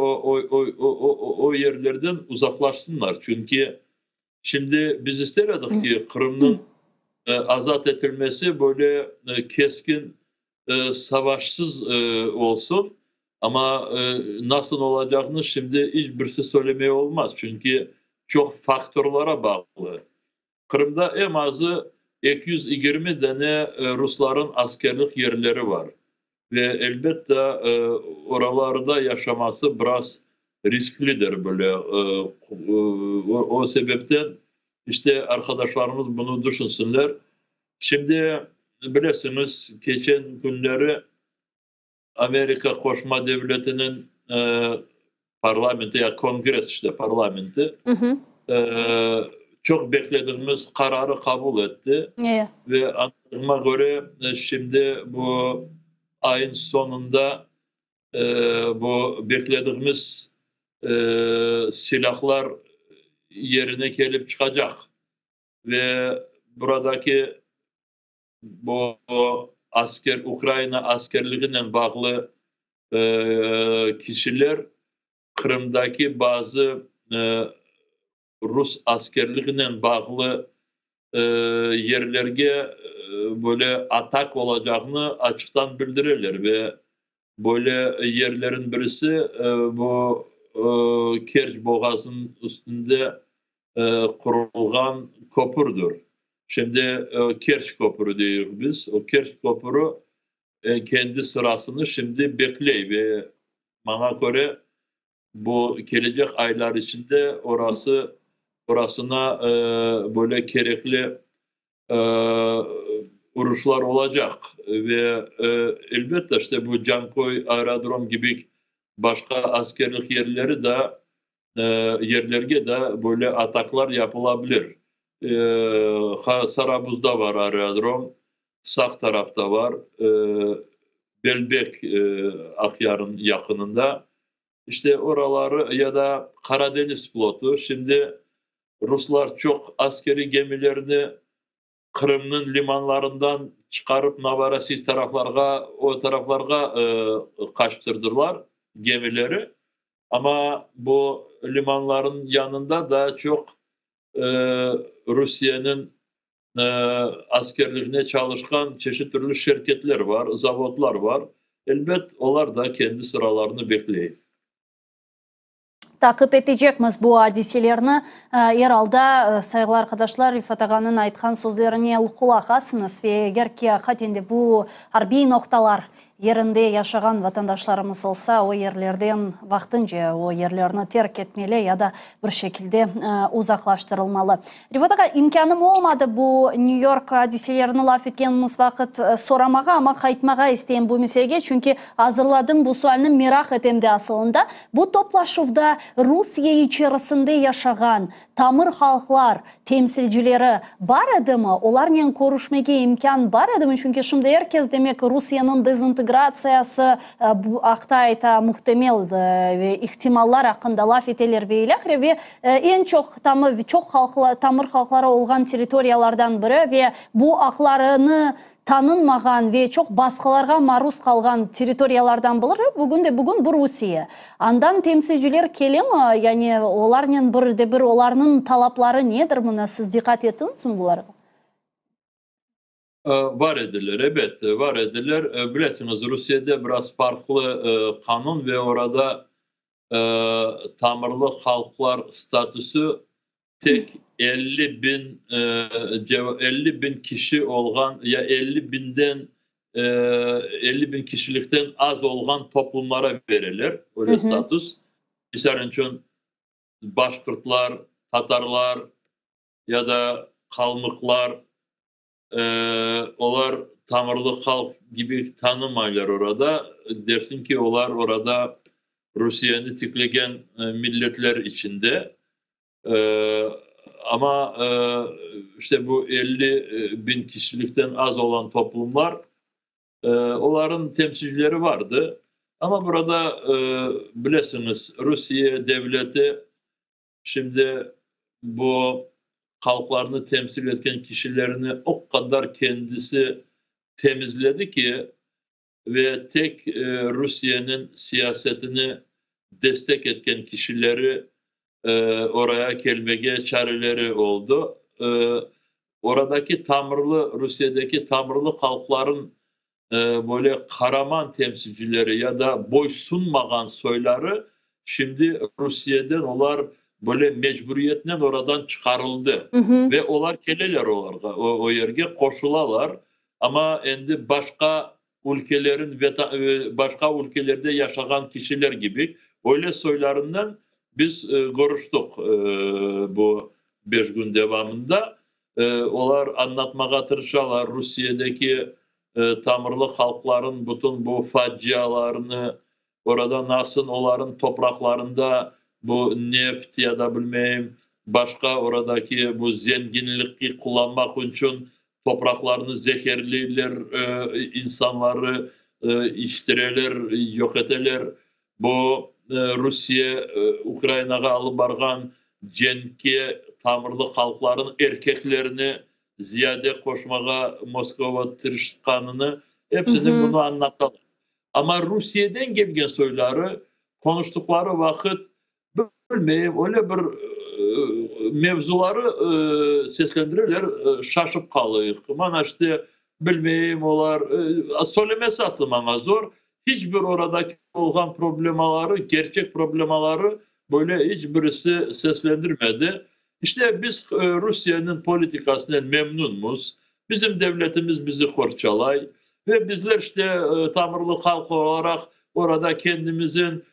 o yerlerden uzaklaşsınlar. Çünkü şimdi biz isterdik ki Kırım'ın azat edilmesi böyle keskin, savaşsız olsun. Ama nasıl olacağını şimdi hiçbirisi söylemeye olmaz. Çünkü çok faktörlere bağlı. Kırım'da en azı 220 tane Rusların askerlik yerleri var. Ve elbette oralarda yaşaması biraz risklidir böyle. O sebepten işte arkadaşlarımız bunu düşünsünler. Şimdi bilirsiniz geçen günleri Amerika Koşma Devleti'nin parlamenti ya kongres işte parlamenti çok beklediğimiz kararı kabul etti. Ve anladığıma göre şimdi bu ayın sonunda bu beklediğimiz silahlar yerine gelip çıkacak. Ve buradaki bu Ukrayna askerliğiyle bağlı kişiler Kırım'daki bazı Rus askerliğiyle bağlı yerlerge böyle atak olacağını açıktan bildirirler ve böyle yerlerin birisi bu Kerç Boğazı'nın üstünde kurulgan köprüdür. Şimdi Kerç Köprü diyoruz biz. O Kerç Köprü kendi sırasını şimdi bekliyor ve bana göre bu gelecek aylar içinde orasına böyle gerekli vuruşlar olacak ve elbette işte bu Cankoy aerodrom gibi başka askerlik yerlerge de böyle ataklar yapılabilir. Sarabuz'da var aerodrom, sağ tarafta var, Belbek Akyar'ın yakınında. İşte oraları ya da Karadeniz flotu. Şimdi Ruslar çok askeri gemilerini Kırım'ın limanlarından çıkarıp Novorossiy o taraflarga kaçtırdılar gemileri. Ama bu limanların yanında da çok Rusya'nın askerliğine çalışkan çeşitli türlü şirketler var, zavodlar var. Elbet onlar da kendi sıralarını bekleyin. Takip edeceğimiz bu hadiselerini herhalde saygılı arkadaşlar Rifat Ağa'nın aytkan sözlerine kulak asınız ve eğer ki hakikaten bu harbi noktalar yerinde yaşayan vatandaşlarımız olsa o yerlerden vaktınca o yerlerini terk etmeli ya da bir şekilde uzaklaştırılmalı. Rifat Ağa, imkanım olmadı bu New York hadiselerini laf etkenimiz vakit soramağa ama kayıtmağa isteyen bu meselege çünkü hazırladım bu sualini merak etemdi aslında. Bu toplaşıvda Rusya içerisinde yaşayan tamır halklar temsilcileri var adı mı? Onlarla konuşmaya imkan var adı mı? Çünkü şimdi herkes demek Rusya'nın dezintegrasyası bu akta muhtemel ve ihtimallar hakkında laf eteler ve ilahire ve en çok tamır halkları olan teritoriyalardan biri ve bu haklarını tanınmagan ve çok baskılarga maruz kalgan teritoriyalardan biri bugün bu Rusya. Andan temsilciler kele mi? Yani onların bir onların talapları nedir buna? Siz dikkat ettiniz mi bunlara? Var edilir, evet var edilir. Bilirsiniz Rusya'da biraz farklı kanun ve orada tamırlı halklar statüsü tek 50 bin kişi olan ya 50 bin kişilikten az olan toplumlara verilir öyle statüs. Misal için Başkırtlar, Tatarlar ya da Kalmıklar onlar tamırlı halk gibi tanımaylar orada. Dersin ki onlar orada Rusya'nı tiklegen milletler içinde. Ama işte bu 50 bin kişilikten az olan toplumlar onların temsilcileri vardı. Ama burada bilirsiniz Rusya devleti şimdi bu halklarını temsil eden kişilerini o kadar kendisi temizledi ki ve tek Rusya'nın siyasetini destek eden kişileri oraya gelmeye çareleri oldu. Oradaki Rusya'daki tamırlı halkların böyle kahraman temsilcileri ya da boysunmagan soyları şimdi Rusya'dan onlar böyle mecburiyetle oradan çıkarıldı. Ve onlar geleler o yerge koşulalar. Ama endi başka ülkelerde yaşayan kişiler gibi öyle soylarından biz görüştük bu 5 gün devamında. Onlar anlatmaya tırışalar Rusya'daki tamırlı halkların bütün bu facialarını orada nasıl onların topraklarında bu neft ya da bilmeyeyim başka oradaki bu zenginliği kullanmak için topraklarını zehirliler, insanları iştireler, yok eteler. Bu Rusya Ukrayna'ya alıp bargan cenkye tamırlı halkların erkeklerini ziyade koşmaya Moskova tırışkanını hepsini bunu anlatalım. Ama Rusya'dan gelgen soyları konuştukları vakit bilmeyeyim öyle bir mevzuları seslendirirler şaşıp kalıyor. Bana işte bilmeyeyim onlar söylemesi aslında bana zor. Hiçbir oradaki olan problemaları, gerçek problemaları böyle hiçbirisi seslendirmedi. İşte biz Rusya'nın politikasından memnunuz. Bizim devletimiz bizi korçalay ve bizler işte tamırlı halk olarak orada kendimizin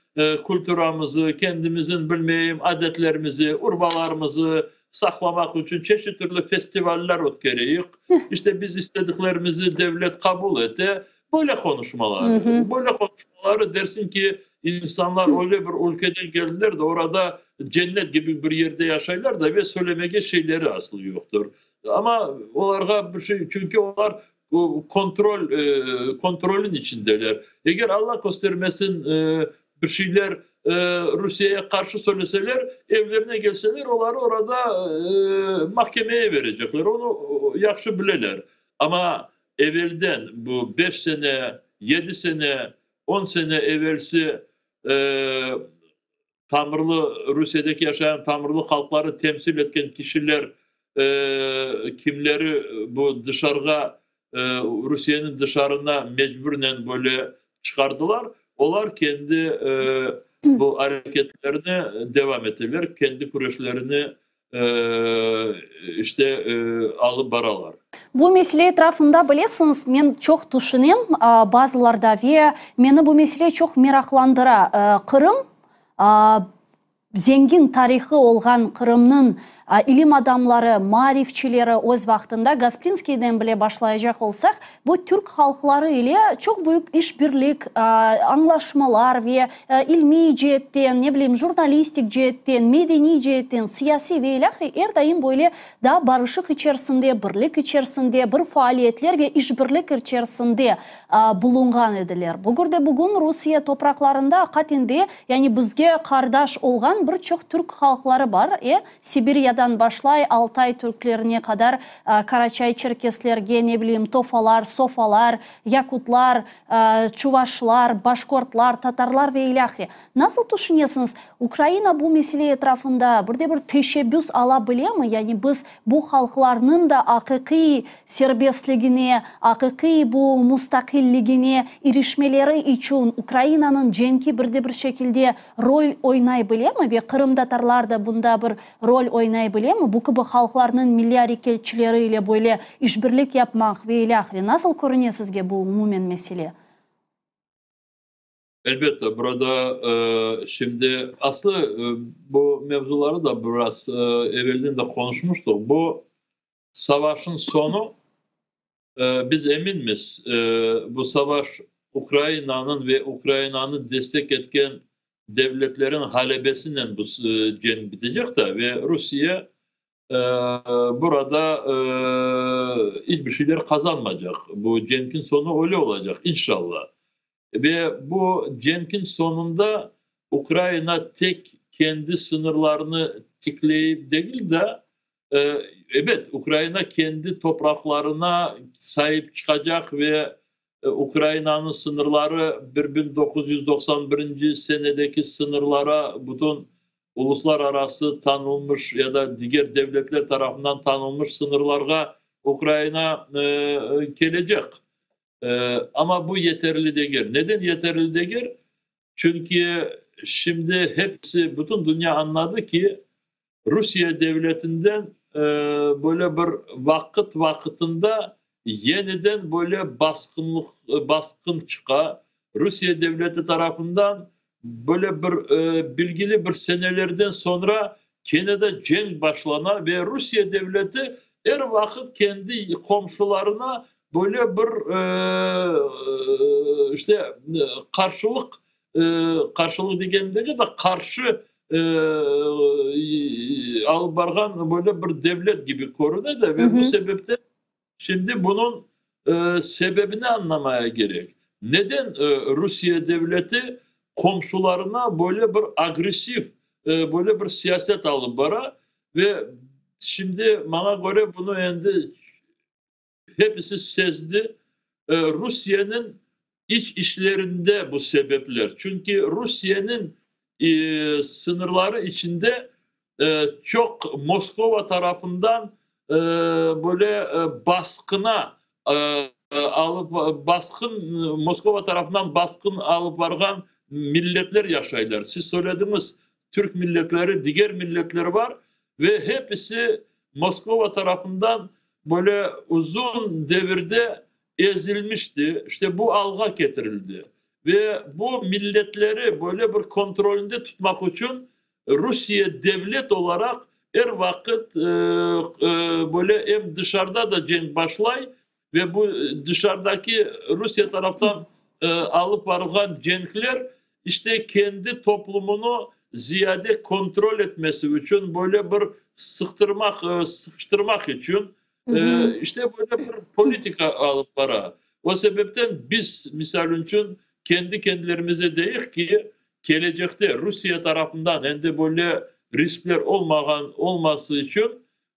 kültürümüzü, kendimizin bilmeyeyim adetlerimizi, urbalarımızı saklamak için çeşitli türlü festivaller ötkereyiz. İşte biz istediklerimizi devlet kabul ete. Böyle konuşmalar. Böyle konuşmaları dersin ki insanlar öyle bir ülkeden geldiler de orada cennet gibi bir yerde yaşaylar da ve söylemeye şeyleri aslı yoktur. Ama onlara bir şey, çünkü onlar kontrolün içindeler. Eğer Allah göstermesin bir şeyler Rusya'ya karşı söyleseler, evlerine gelseler, onları orada mahkemeye verecekler. Onu yaxşı bileler. Ama evvelden bu 5 sene, 7 sene, 10 sene evvelsi Tanrılı, Rusya'daki yaşayan Tanrılı halkları temsil etken kişiler kimleri bu dışarıda Rusya'nın dışarına mecburen böyle çıkardılar. Onlar kendi bu hareketlerine devam ettiler. Kendi kuruluşlarını alıp baralar. Bu mesele etrafında bilirsiniz, men çok düşünüyorum bazılarda ve beni bu mesele çok meraklandıra. Kırım, zengin tarihi olgan Kırım'ın ilim adamları, marifçileri öz vaxtında Gasprinskiy'den bile başlayacak olsak, bu Türk halkları ile çok büyük işbirlik, anlaşmalar ve ilmi cihetten, ne bileyim jurnalistik cihetten, medeni cihetten, siyasi ve ilahri her daim böyle da barışık içerisinde, birlik içerisinde, bir faaliyetler ve işbirlik içerisinde bulungan ediler. Bugün Rusya topraklarında hakikaten yani bizge kardeş olgan birçok Türk halkları var. Sibiriya'da başlay Altay Türklerine kadar Karaçay Çerkeslerge, ne bileyim Tofalar, Sofalar, Yakutlar, Çuvaşlar, Başkortlar, Tatarlar ve ilahri. Nasıl düşünüyorsunuz? Ukrayna bu mesele etrafında bir teşebbüs alabiliyor mu? Yani biz bu halklarının da hakiki serbestliğine, hakiki bu müstakilliğine erişmeleri için Ukrayna'nın cenki bir şekilde rol oynayabiliyor mu? Ve Kırım Tatarlar da bunda bir rol oynayabiliyor mu? Bu gibi halklarının milli hareketçileriyle böyle işbirlik yapmak ve ilahri. Nasıl görünüyor sizge bu umumen mesele? Elbette burada şimdi aslında bu mevzuları da biraz evvelden de konuşmuştuk. Bu savaşın sonu biz emin miyiz? Bu savaş Ukrayna'nın ve Ukrayna'nı destek etken devletlerin halebesiyle bu cenk bitecek de ve Rusya burada hiçbir şeyler kazanmayacak. Bu cenkin sonu öyle olacak inşallah. Ve bu cenkin sonunda Ukrayna tek kendi sınırlarını tikleyip değil de evet Ukrayna kendi topraklarına sahip çıkacak ve Ukrayna'nın sınırları 1991 senedeki sınırlara bütün uluslararası tanınmış ya da diğer devletler tarafından tanınmış sınırlara Ukrayna gelecek. Ama bu yeterli değil. Neden yeterli değil? Çünkü şimdi hepsi, bütün dünya anladı ki Rusya devletinden böyle bir vakitinde yeniden böyle baskın çıka. Rusya devleti tarafından böyle bir bilgili bir senelerden sonra Kenne'de cenk başlana ve Rusya devleti her vakit kendi komşularına böyle bir karşılık diyeninde de karşı alıp bargan böyle bir devlet gibi korunuyor da ve bu sebepte şimdi bunun sebebini anlamaya gerek. Neden Rusya devleti komşularına böyle bir agresif böyle bir siyaset alıp bara ve şimdi bana göre bunu hepsi sezdi. Rusya'nın iç işlerinde bu sebepler. Çünkü Rusya'nın sınırları içinde çok Moskova tarafından böyle baskına Moskova tarafından baskın alıp vargan milletler yaşaylar. Siz söylediğiniz Türk milletleri, diğer milletler var ve hepsi Moskova tarafından böyle uzun devirde ezilmişti. İşte bu alga getirildi. Ve bu milletleri böyle bir kontrolünde tutmak için Rusya devlet olarak her vakit böyle hem dışarıda da cenk başlay ve bu dışarıdaki Rusya taraftan alıp varılan cenkler işte kendi toplumunu ziyade kontrol etmesi için böyle bir sıkıştırmak için işte böyle bir politika alıp var. O sebepten biz misal için kendi kendilerimize deyik ki gelecekte Rusya tarafından hem de böyle riskler olması için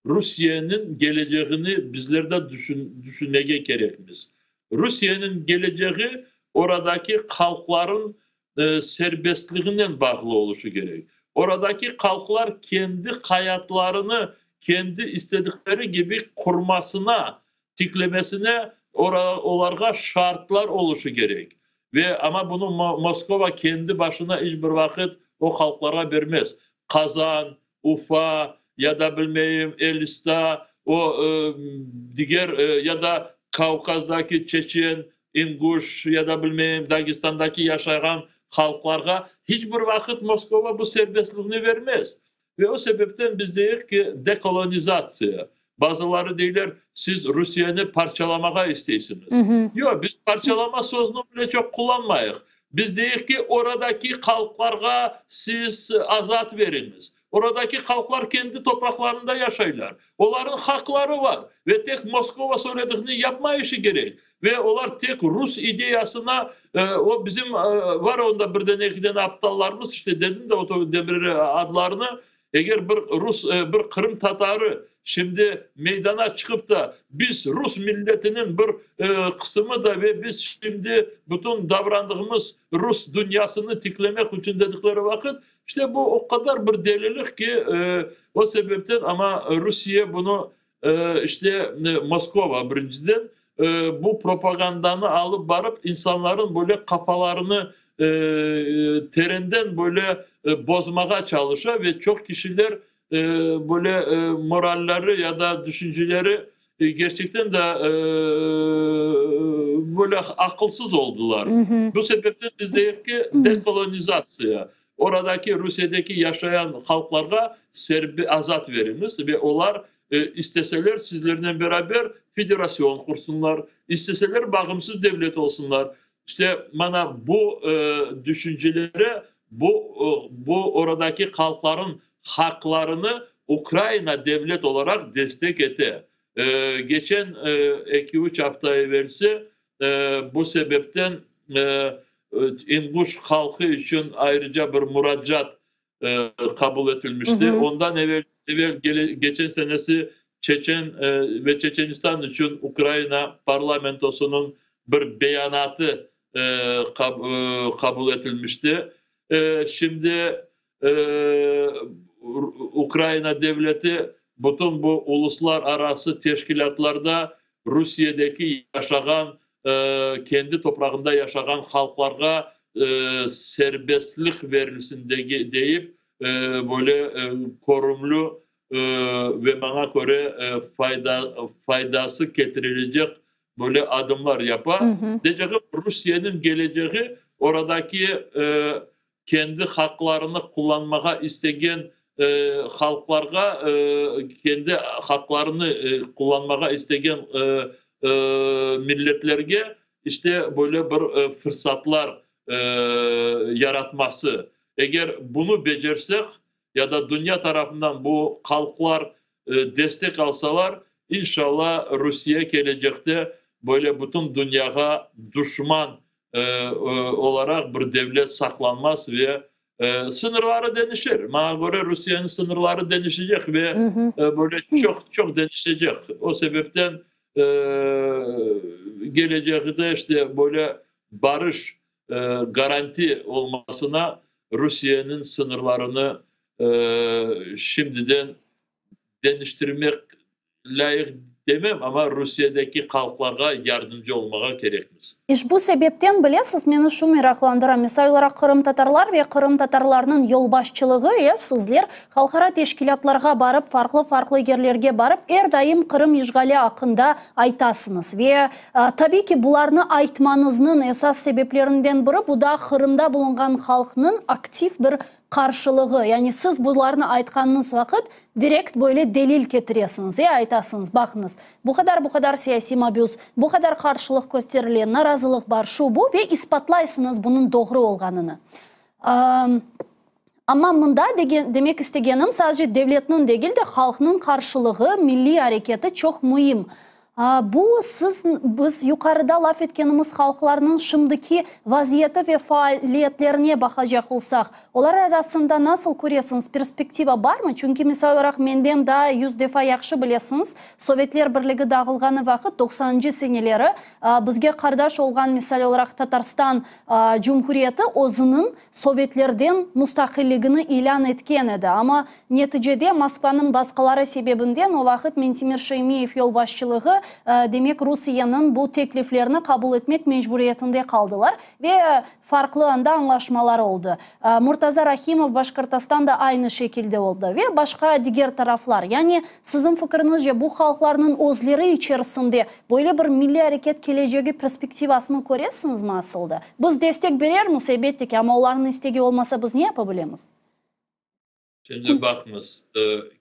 Rusya'nın geleceğini bizlerde düşünmeye gerekmiz. Rusya'nın geleceği oradaki halkların serbestliğinden bağlı oluşu gerek. Oradaki halklar kendi hayatlarını kendi istedikleri gibi kurmasına, tiklemesine onlara şartlar oluşu gerek. Ama bunu Moskova kendi başına hiçbir vakit o halklara vermez. Kazan, Ufa ya da bilmeyim Elista, o diğer ya da Kavkaz'daki Çeçen, İnguş ya da bilmeyim Dagestan'daki yaşayan halklara hiçbir vakit Moskova bu serbestliğini vermez. Ve o sebepten biz deyirik ki dekolonizasyon. Bazıları deyirler siz Rusya'nı parçalamaya isteysiniz. Yok, biz parçalama sözünü bile çok kullanmayız. Biz deyirik ki oradaki halklara siz azat veriniz. Oradaki halklar kendi topraklarında yaşayırlar. Onların hakları var ve tek Moskova söylediğini yapma işi gerek. Ve onlar tek Rus ideyasına o bizim var onda bir tane aptallarımız işte dedim de o demir adlarını eğer bir Kırım Tatarı şimdi meydana çıkıp da biz Rus milletinin bir kısmı da ve biz şimdi bütün davrandığımız Rus dünyasını tiklemek için dedikleri vakit işte bu o kadar bir delilik ki o sebepten ama Rusya bunu işte Moskova birinciden bu propagandanı alıp varıp insanların böyle kafalarını terinden böyle bozmaya çalışıyor ve çok kişiler böyle moralleri ya da düşünceleri gerçekten de böyle akılsız oldular. Bu sebepten biz deyirik ki dekolonizasyon. Oradaki Rusya'daki yaşayan halklara azat veriniz ve onlar isteseler sizlerle beraber federasyon kursunlar, isteseler bağımsız devlet olsunlar. İşte bana bu düşüncelere, bu oradaki halkların haklarını Ukrayna devlet olarak destek etti. Geçen 2-3 hafta evvelsi bu sebepten İnguş halkı için ayrıca bir müracaat kabul edilmişti. Ondan evvel geçen senesi Çeçen ve Çeçenistan için Ukrayna parlamentosunun bir beyanatı kabul edilmişti. Şimdi Ukrayna devleti bütün bu uluslararası teşkilatlarda Rusya'daki yaşayan kendi toprağında yaşayan halklara serbestlik verilsin deyip böyle korumlu ve bana göre faydası getirilecek böyle adımlar yapar. Diyeceğim Rusya'nın geleceği oradaki kendi haklarını kullanmaya isteyen halklara kendi haklarını kullanmaya isteyen milletlerge işte böyle bir fırsatlar yaratması. Eğer bunu becersek ya da dünya tarafından bu halklar destek alsalar inşallah Rusya gelecekte böyle bütün dünyaya düşman olarak bir devlet saklanmaz ve sınırları değişir. Bana göre Rusya'nın sınırları değişecek ve böyle çok değişecek. O sebepten gelecekte işte böyle barış garanti olmasına Rusya'nın sınırlarını şimdiden değiştirmek layık demem ama Rusya'daki halklara yardımcı olmaya gerekmiz. İş bu sebepten bilesiz, meni şu meraklandıran. Misal olarak Kırım Tatarlar ve Kırım Tatarlarının yol başçılığı sizler halkara teşkilatlarga barıp, farklı yerlerge barıp, her daim Kırım işgali hakkında aytasınız. Ve tabii ki bularını aytmanızın esas sebeplerinden biri bu da Kırım'da bulungan halkının aktif bir karşılığı. Yani siz bunlarını aytkanınız vakit direkt böyle delil getiriyorsunuz. Aytasınız, bakınız bu kadar siyasi mabuz, bu kadar karşılık gösterilen narazılık var şu bu ve ispatlaysınız bunun doğru olganını. Ama mında demek istegenim sadece devletinin değil de halkının karşılığı, milli hareketi çok mühim. Biz yukarıda laf etkenimiz halklarının şimdiki vaziyeti ve faaliyetlerine bakacak olsak, onlar arasında nasıl görüyorsunuz, perspektiva var mı? Çünkü misal olarak menden daha 100 defa yakşı bilesiniz, Sovetler Birliği dağılğanı vakit 90. seneleri bizge kardeş olgan misal olarak Tatarstan Cumhuriyeti özünün Sovetlerden müstakilligini ilan etken edi. Ama neticede Moskva'nın baskıları sebebinden o vakit Mentemir Şeymiyev yol başçılığı demek Rusya'nın bu tekliflerini kabul etmek mecburiyetinde kaldılar ve farklı anda anlaşmalar oldu. Murtaza Rahimov Başkırtastan'da aynı şekilde oldu ve başka diğer taraflar. Yani sizin fikrinizce bu halkların özleri içerisinde böyle bir milli hareket geleceği perspektivasını görüyorsunuz mu aslında? Biz destek verir miyiz elbette ki, ama onların isteği olmasa biz ne yapabiliriz? Şimdi bakınız,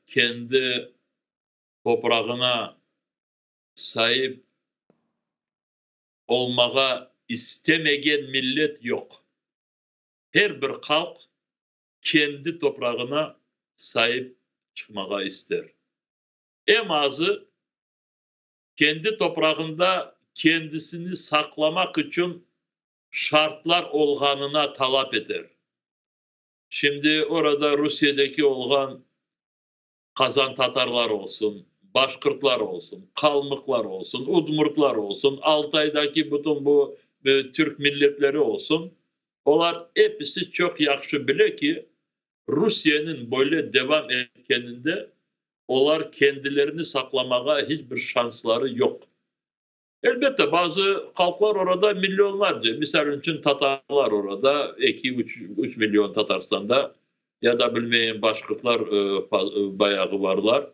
kendi toprağına sahip olmağa istemeyen millet yok. Her bir halk kendi toprağına sahip çıkmağa ister. En azı kendi toprağında kendisini saklamak için şartlar olganına talep eder. Şimdi orada Rusya'daki olgan Kazan Tatarlar olsun, Başkırtlar olsun, Kalmıklar olsun, Udmurtlar olsun, Altay'daki bütün bu Türk milletleri olsun. Onlar hepsi çok yakşı bile ki Rusya'nın böyle devam etkeninde onlar kendilerini saklamaya hiçbir şansları yok. Elbette bazı halklar orada milyonlarca. Misal için Tatarlar orada 2-3 milyon Tatarstan'da ya da bilmeyen Başkırtlar bayağı varlar.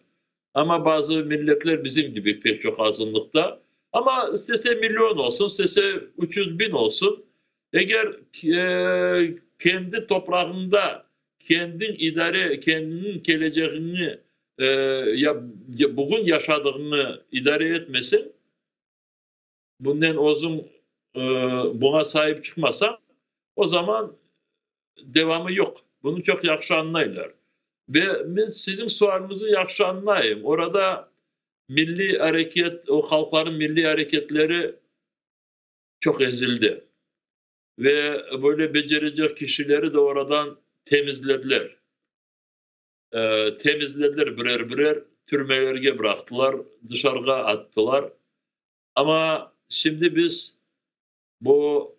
Ama bazı milletler bizim gibi pek çok azınlıkta. Ama istese milyon olsun, istese 300 bin olsun. Eğer kendi toprağında kendinin geleceğini bugün yaşadığını idare etmesin, bundan uzun buna sahip çıkmasa o zaman devamı yok. Bunu çok yakşı anlayırlar. Ve sizin sualınızı yakşı anlayayım. Orada milli hareket, o halkların milli hareketleri çok ezildi. Ve böyle becerecek kişileri de oradan temizlediler. Temizlediler birer birer, türmelerge bıraktılar, dışarıya attılar. Ama şimdi biz bu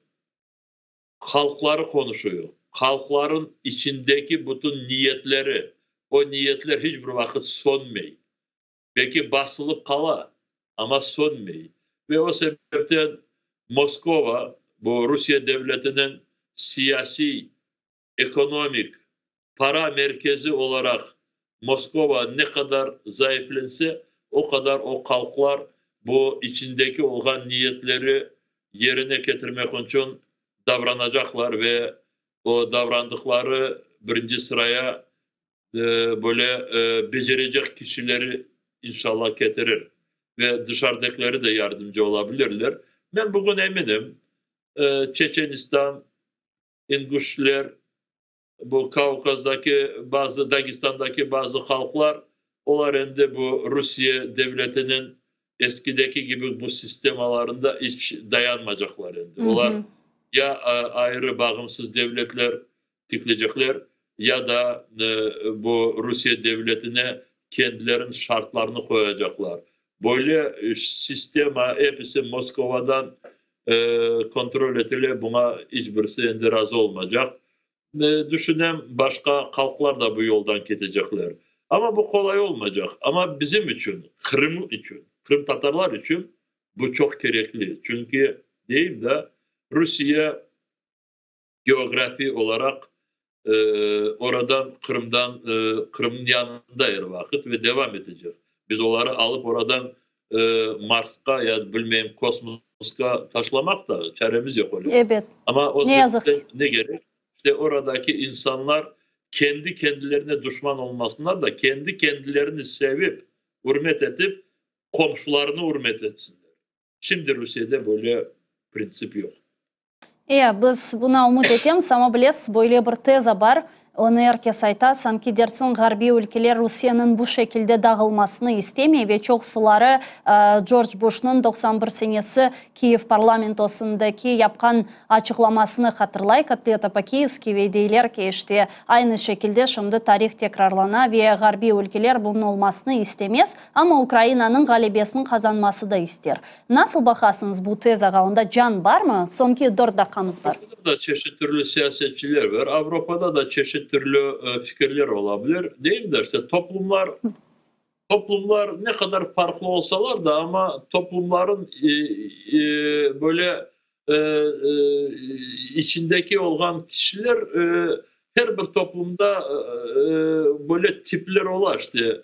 halkları konuşuyor. Halkların içindeki bütün niyetleri, o niyetler hiçbir vakit sönmüyor. Belki basılıp kala ama sönmüyor. Ve o sebepten Moskova, bu Rusya devletinin siyasi, ekonomik, para merkezi olarak Moskova ne kadar zayıflense o kadar o halklar bu içindeki olan niyetleri yerine getirmek için davranacaklar ve o davrandıkları birinci sıraya böyle becerecek kişileri inşallah getirir ve dışarıdakileri de yardımcı olabilirler. Ben bugün eminim Çeçenistan, İnguşlar, bu Kavkaz'daki bazı, Dagestan'daki bazı halklar, onlar hem bu Rusya devletinin eskideki gibi bu sistemalarında hiç dayanmayacaklar. Onlar ya ayrı bağımsız devletler tikleyecekler ya da bu Rusya devletine kendilerinin şartlarını koyacaklar. Böyle sistema hepsi Moskova'dan kontrol edilir. Buna hiçbirisi razı olmayacak. Düşünen başka halklar da bu yoldan gidecekler. Ama bu kolay olmayacak. Ama bizim için, Kırım için, Kırım Tatarlar için bu çok gerekli. Çünkü diyeyim de Rusya geografi olarak oradan Kırım'ın yanında her vakit ve devam edecek. Biz onları alıp oradan Mars'a ya bilmem kosmoska taşlamak da çaremiz yok öyle. Evet. Ama o ne yazık ki. ne gerek? İşte oradaki insanlar kendi kendilerine düşman olmasınlar da kendi kendilerini sevip, hürmet edip komşularını hürmet etsinler. Şimdi Rusya'da böyle prensip yok. Biz buna umut etemiz, ama bilesiz, böyle bir teza var. Onu herkes ayta, sanki dersin Garbi ülkeler Rusya'nın bu şekilde dağılmasını istemiyor ve çok suları George Bush'un 91 senesi Kiev parlamentosundaki yapkan açıklamasını hatırlay. Kotleta Pakiyevski ve deyler ki işte aynı şekilde şimdi tarih tekrarlana ve Garbi ülkeler bunun olmasını istemez, ama Ukrayna'nın galibiyesini kazanması da ister. Nasıl bakarsınız bu tezağa? Onda can var mı? Sonki 4 dakikamız var. Burada da çeşit türlü siyasetçiler var. Avrupa'da da çeşit türlü fikirler olabilir. Değil de işte toplumlar ne kadar farklı olsalar da, ama toplumların böyle içindeki olan kişiler her bir toplumda böyle tipler olar işte.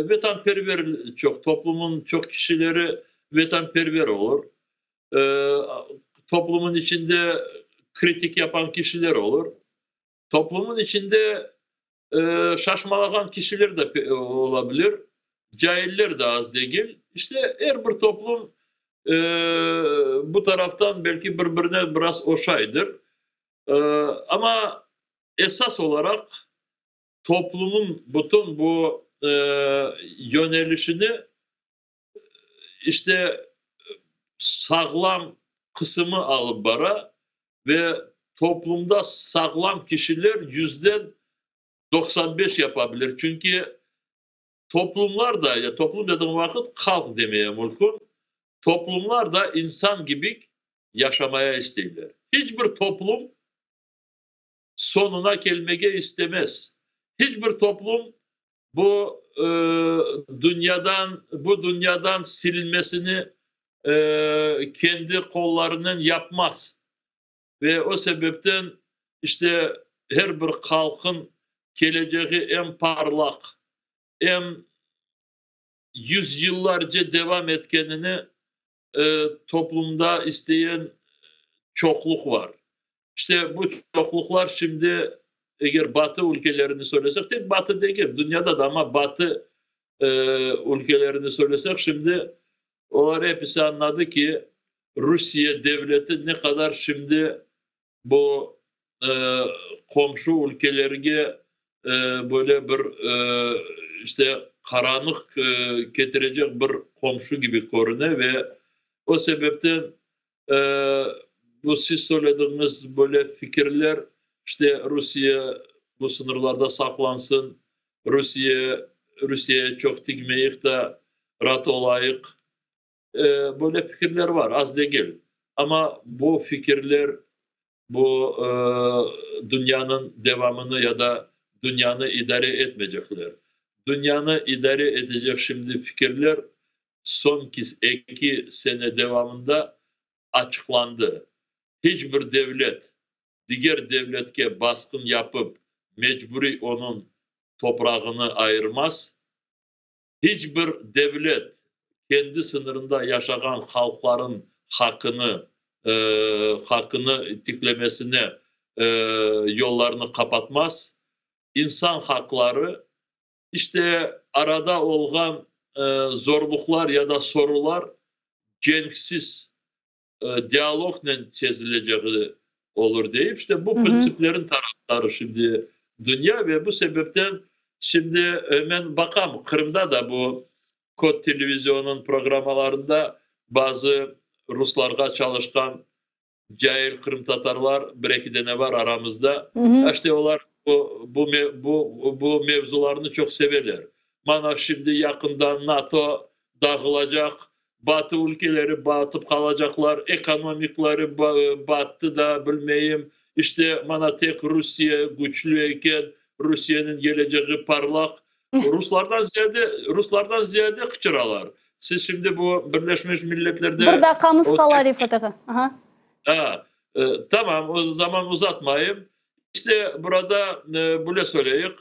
Vatanperver çok, toplumun çok kişileri vatanperver olur. Toplumun içinde kritik yapan kişiler olur. Toplumun içinde şaşmalagan kişiler de olabilir. Cahiller de az değil. İşte her bir toplum bu taraftan belki birbirine biraz oşaydır. Ama esas olarak toplumun bütün bu yönelişini işte sağlam kısmı alıp bara ve toplumda sağlam kişiler %95 yapabilir. Çünkü toplumlar da, ya toplum dediğim vakit halk demeye mümkün. Toplumlar da insan gibi yaşamaya isterler. Hiçbir toplum sonuna gelmeye istemez. Hiçbir toplum bu dünyadan silinmesini kendi kollarının yapmaz. Ve o sebepten işte her bir halkın geleceği en parlak, en yüzyıllarca devam etkenini toplumda isteyen çokluk var. İşte bu çokluklar şimdi, eğer Batı ülkelerini söylesek, tek Batı değil, dünyada da, ama Batı ülkelerini söylesek şimdi onlar hepsi anladı ki Rusya devleti ne kadar şimdi bu komşu ülkelerine böyle bir işte karanlık getirecek bir komşu gibi görünüyor ve o sebepten bu siz söylediğiniz böyle fikirler, işte Rusya bu sınırlarda saklansın, Rusya'ya çok dikmeyik de rahat olayık, böyle fikirler var, az değil. Ama bu fikirler bu dünyanın devamını ya da dünyanı idare etmeyecekler. Dünyanı idare edecek şimdi fikirler son 2 sene devamında açıklandı. Hiçbir devlet diğer devletke baskın yapıp mecburi onun toprağını ayırmaz. Hiçbir devlet kendi sınırında yaşayan halkların hakkını itiklemesine yollarını kapatmaz. İnsan hakları işte arada olan zorluklar ya da sorular cenksiz diyalogla çözüleceği olur deyip işte bu prensiplerin taraftarı şimdi dünya ve bu sebepten şimdi hemen bakalım Kırım'da da bu Kod televizyonun programlarında bazı Ruslarga çalışkan cahil Kırım Tatarlar bir iki tane var aramızda. İşte onlar bu mevzularını çok severler. Bana şimdi yakında NATO dağılacak, Batı ülkeleri batıp kalacaklar, ekonomikleri battı da bilmeyeyim. İşte bana tek Rusya güçlüyken Rusya'nın geleceği parlak. Ruslardan ziyade kıçıralar. Siz şimdi bu Birleşmiş Milletler'de... Bir dakikamız kalır Rifat Ağa. Tamam, o zaman uzatmayayım. İşte burada böyle söyleyeyim.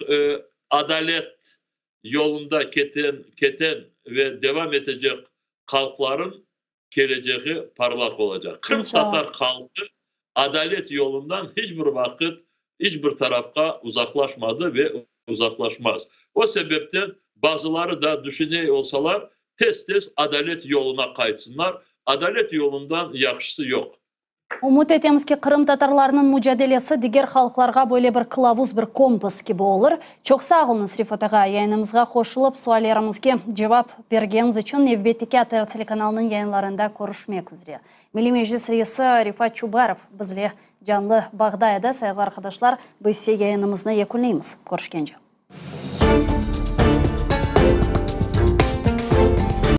Adalet yolunda keten ve devam edecek halkların geleceği parlak olacak. Kırım Tatar halkı adalet yolundan hiçbir vakit hiçbir tarafa uzaklaşmadı ve uzaklaşmaz. O sebepten bazıları da düşünüyor olsalar tez adalet yoluna kayıtsınlar. Adalet yolundan yakışısı yok. Umut etemiz ki Kırım Tatarlarının mücadelesi diğer halklarga böyle bir kılavuz, bir kompas gibi olur. Çok sağ olun Rifat ağa, yayınımızga koşulup suallarımızga cevap bergeniz için Nevbetdeki ATR telekanalının yayınlarında görüşmek üzere. Milli Meclis Reisi Rifat Çubarov bizle canlı bağdaydı. Sayılı arkadaşlar, biz yayınımızı yakunlayımız. Görüşkence.